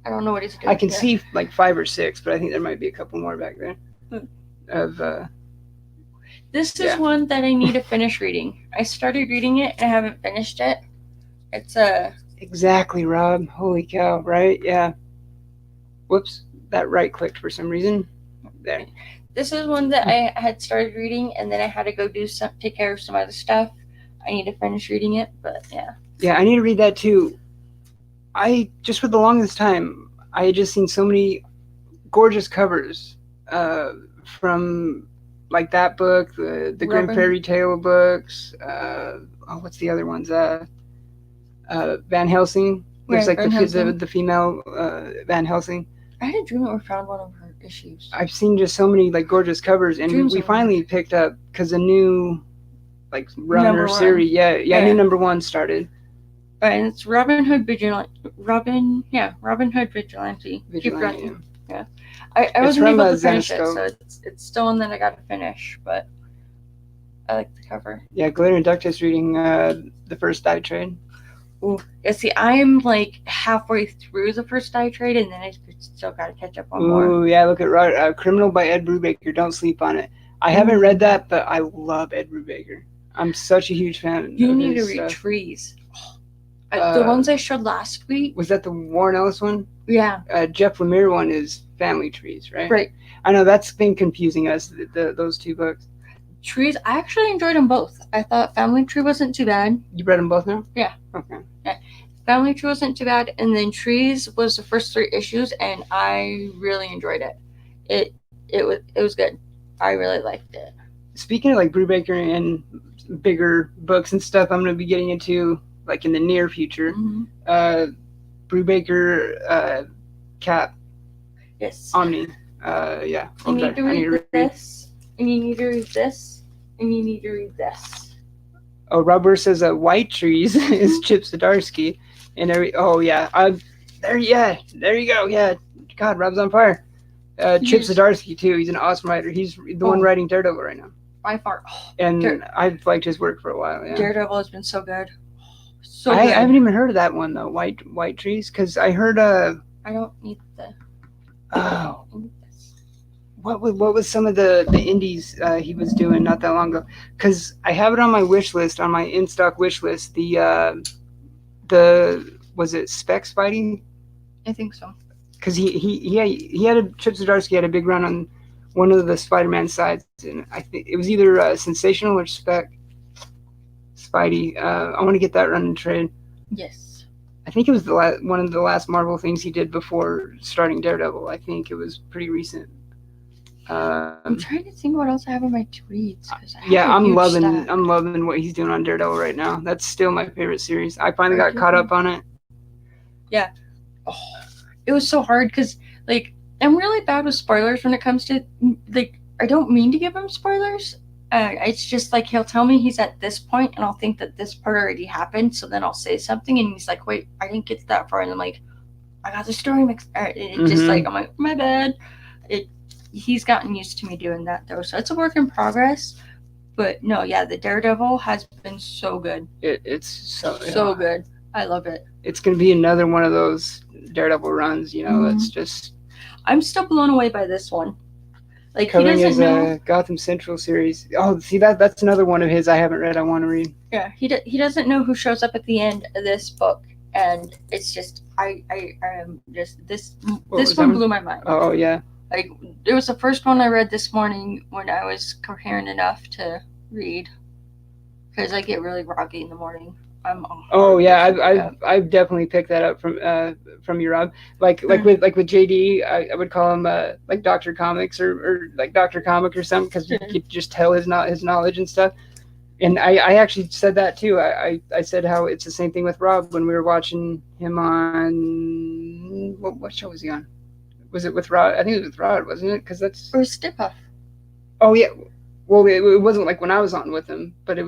I don't know what he's doing. I can see like 5 or 6, but I think there might be a couple more back there. This is one that I need to finish reading. I started reading it and I haven't finished it. It's Exactly, Rob. Holy cow, right? Yeah. Whoops, that right clicked for some reason. There. This is one that I had started reading and then I had to go take care of some other stuff. I need to finish reading it, but yeah. Yeah, I need to read that too. I just for the longest time, I had just seen so many gorgeous covers from like that book, the Grimm Fairy Tale books. What's the other ones? Van Helsing. There's like the female Van Helsing. I had a dream that we found one of her issues. I've seen just so many like gorgeous covers, and we finally picked up because a new like runner series. Yeah, new #1 started. And it's Robin Hood Vigilante. Keep running. Yeah. I wasn't able to finish it, so it's still one that I got to finish. But I like the cover. Yeah, Glitter and Duck just reading the first Die Trade. Ooh, yeah. See, I'm like halfway through the first Die Trade, and then I still got to catch up on more. Ooh, yeah, look at Criminal by Ed Brubaker. Don't sleep on it. I haven't read that, but I love Ed Brubaker. I'm such a huge fan. You need to read Trees. The ones I showed last week. Was that the Warren Ellis one? Yeah. Jeff Lemire one is Family Trees, right? Right. I know that's been confusing us, those two books. Trees, I actually enjoyed them both. I thought Family Tree wasn't too bad. You read them both now? Yeah. Okay. Yeah. Family Tree wasn't too bad, and then Trees was the first 3 issues, and I really enjoyed it. It was good. I really liked it. Speaking of like Brubaker and bigger books and stuff, I'm going to be getting into like in the near future. Mm-hmm. Brubaker, Cat. Yes. Omni. Yeah. You need to read this, and you need to read this, and you need to read this. Oh, Robert says White Trees is Chip Zdarsky, and there you go. Yeah, God, Rob's on fire. Chip Zdarsky too. He's an awesome writer. He's the one writing Daredevil right now. By far. And I've liked his work for a while. Yeah. Daredevil has been so good. I haven't even heard of that one though. White Trees, because I heard I don't need the. Oh. What was some of the indies he was doing not that long ago? Because I have it on my wish list, on my in stock wish list. The was it Specs Fighting? I think so. Because he had Chip Zdarsky had a big run on one of the Spider-Man sides, and I think it was either Sensational or Spidey. I want to get that run and trade. Yes. I think it was one of the last Marvel things he did before starting Daredevil. I think it was pretty recent. I'm trying to think what else I have on my tweets. I'm loving what he's doing on Daredevil right now. That's still my favorite series. I finally got caught up on it. Yeah. Oh, it was so hard because like I'm really bad with spoilers when it comes to like I don't mean to give him spoilers. It's just like he'll tell me he's at this point, and I'll think that this part already happened. So then I'll say something, and he's like, "Wait, I didn't get to that far," and I'm like, "I got the story mixed." Just like I'm like, "My bad." He's gotten used to me doing that though, so it's a work in progress. But no, yeah, the Daredevil has been so good. It's so good. I love it. It's gonna be another one of those Daredevil runs, you know. Mm-hmm. That's just. I'm still blown away by this one. Like covering he doesn't know Gotham Central series. Oh, see that's another one of his I haven't read. I want to read. Yeah, he doesn't know who shows up at the end of this book, and it's just I am just this one blew my mind. Oh yeah. Like, it was the first one I read this morning when I was coherent enough to read. Because I get really groggy in the morning. I've definitely picked that up from you, Rob. Like with JD, I would call him like Dr. Comics or like Dr. Comic or something, because you could just tell his knowledge and stuff. And I actually said that too. I said how it's the same thing with Rob when we were watching him on what show was he on? Was it with Rod? I think it was with Rod, wasn't it? Because that's. Or Stay Puft. Oh yeah, well it wasn't like when I was on with him, but he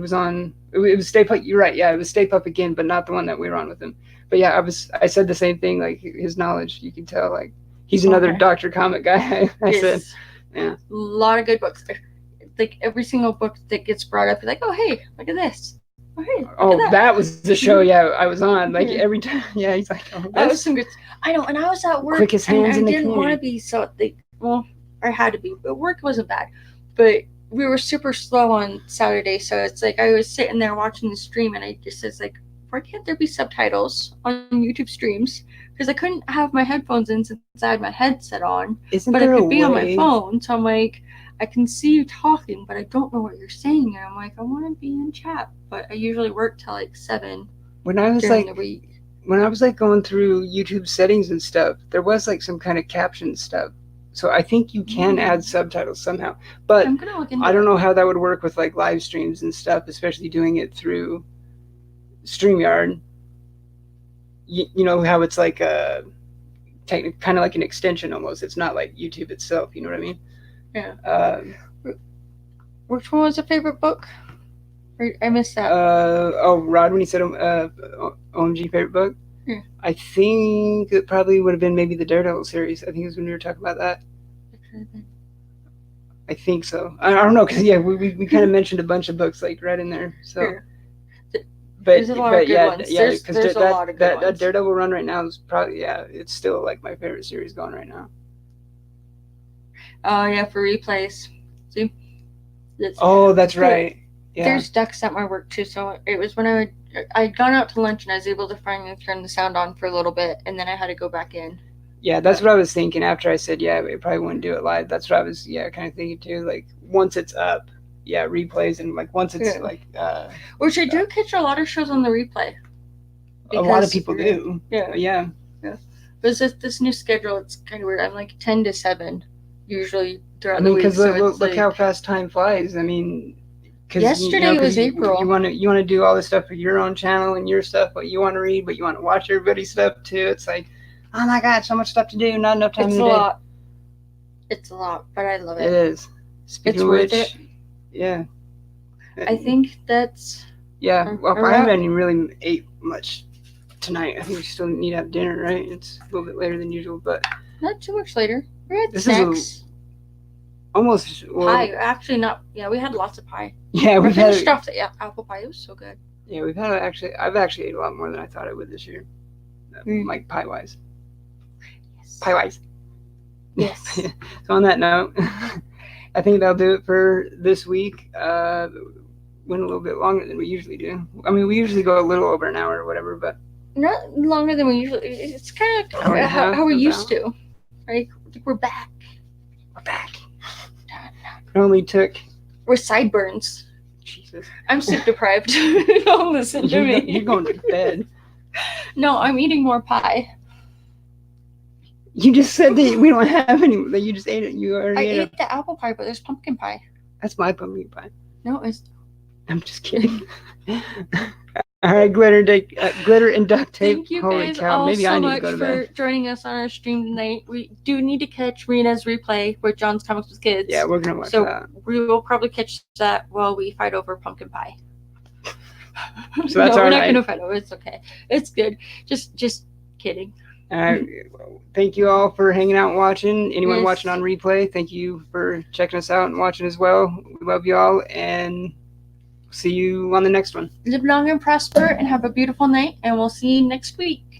was on. It was Stay Puft. You're right. Yeah, it was Stay Puft again, but not the one that we were on with him. But yeah, I said the same thing. Like his knowledge, you can tell. Like he's another Dr. Comic guy. I said, yeah. A lot of good books. Like every single book that gets brought up, you're like, oh hey, look at this. Oh, that was the show. Yeah, I was on. Like every time. Yeah, he's like, oh, that was some good. I know, and I was at work. Quickest hands in the didn't want to be so. I had to be, but work wasn't bad. But we were super slow on Saturday, so it's like I was sitting there watching the stream, and I just was like, why can't there be subtitles on YouTube streams? Because I couldn't have my headphones in since I had my headset on. But I could be on my phone, so I'm like, I can see you talking, but I don't know what you're saying. And I'm like, I want to be in chat, but I usually work till like 7 during the week. When I was like going through YouTube settings and stuff, there was like some kind of caption stuff. So I think you can add subtitles somehow. But I don't know how that would work with like live streams and stuff, especially doing it through StreamYard. You know how it's like kind of like an extension almost. It's not like YouTube itself. You know what I mean? Yeah. Which one was your favorite book? I missed that. Rod, when he said OMG favorite book, yeah. I think it probably would have been maybe the Daredevil series. I think it was when we were talking about that. I think so. I don't know, because we kind of mentioned a bunch of books like right in there. So, Sure. but There's a lot of good yeah, ones. yeah, There's because a lot of good that ones. Daredevil run right now is probably it's still like my favorite series going right now. Oh yeah, for replays. See, That's right. Yeah, there's ducks at my work too. So it was when I'd gone out to lunch and I was able to finally turn the sound on for a little bit, and then I had to go back in. yeah, that's what I was thinking after I said we probably wouldn't do it live. That's what I was kind of thinking too. Like once it's up, replays, and like once it's like which I do catch a lot of shows on the replay. A lot of people do. Yeah. But this new schedule, it's kind of weird. I'm like 10 to 7 usually throughout the week. Because look how fast time flies. I mean, yesterday was April. You want to do all this stuff for your own channel and your stuff, but you want to read, but you want to watch everybody's stuff too. It's like, oh my God, so much stuff to do, not enough time in the day. It's a lot, but I love it. It is. Speaking of which, worth it. Yeah. I think that's. Yeah. Well, I haven't even really ate much tonight. I think we still need to have dinner, right? It's a little bit later than usual, but not too much later. We had this snacks. Is almost pie. Actually, not. Yeah, we had lots of pie. Yeah, we finished off the apple pie. It was so good. Yeah, I've actually ate a lot more than I thought I would this year, like pie wise. Yes. Pie wise. Yes. So on that note, I think that'll do it for this week. Went a little bit longer than we usually do. I mean, we usually go a little over an hour or whatever, but not longer than we usually. It's kind of how we used to. Right? We're back. We're back. It only took. We're sideburns. Jesus. I'm sleep deprived. Don't listen to me. You're going to bed. No, I'm eating more pie. You just said that we don't have any. That you just ate it. You already ate the apple pie, but there's pumpkin pie. That's my pumpkin pie. No, it's. I'm just kidding. All right, glitter and duct tape. Thank you Holy guys cow! all Maybe so I need much to go to for bed. joining us on our stream tonight. We do need to catch Rena's replay with John's Comics with Kids. Yeah, we're gonna watch that. So we will probably catch that while we fight over pumpkin pie. So that's we're all not right. gonna fight over. It's okay. It's good. Just kidding. All right. Thank you all for hanging out and watching. Anyone watching on replay, thank you for checking us out and watching as well. We love you all, and see you on the next one. Live long and prosper and have a beautiful night, and we'll see you next week.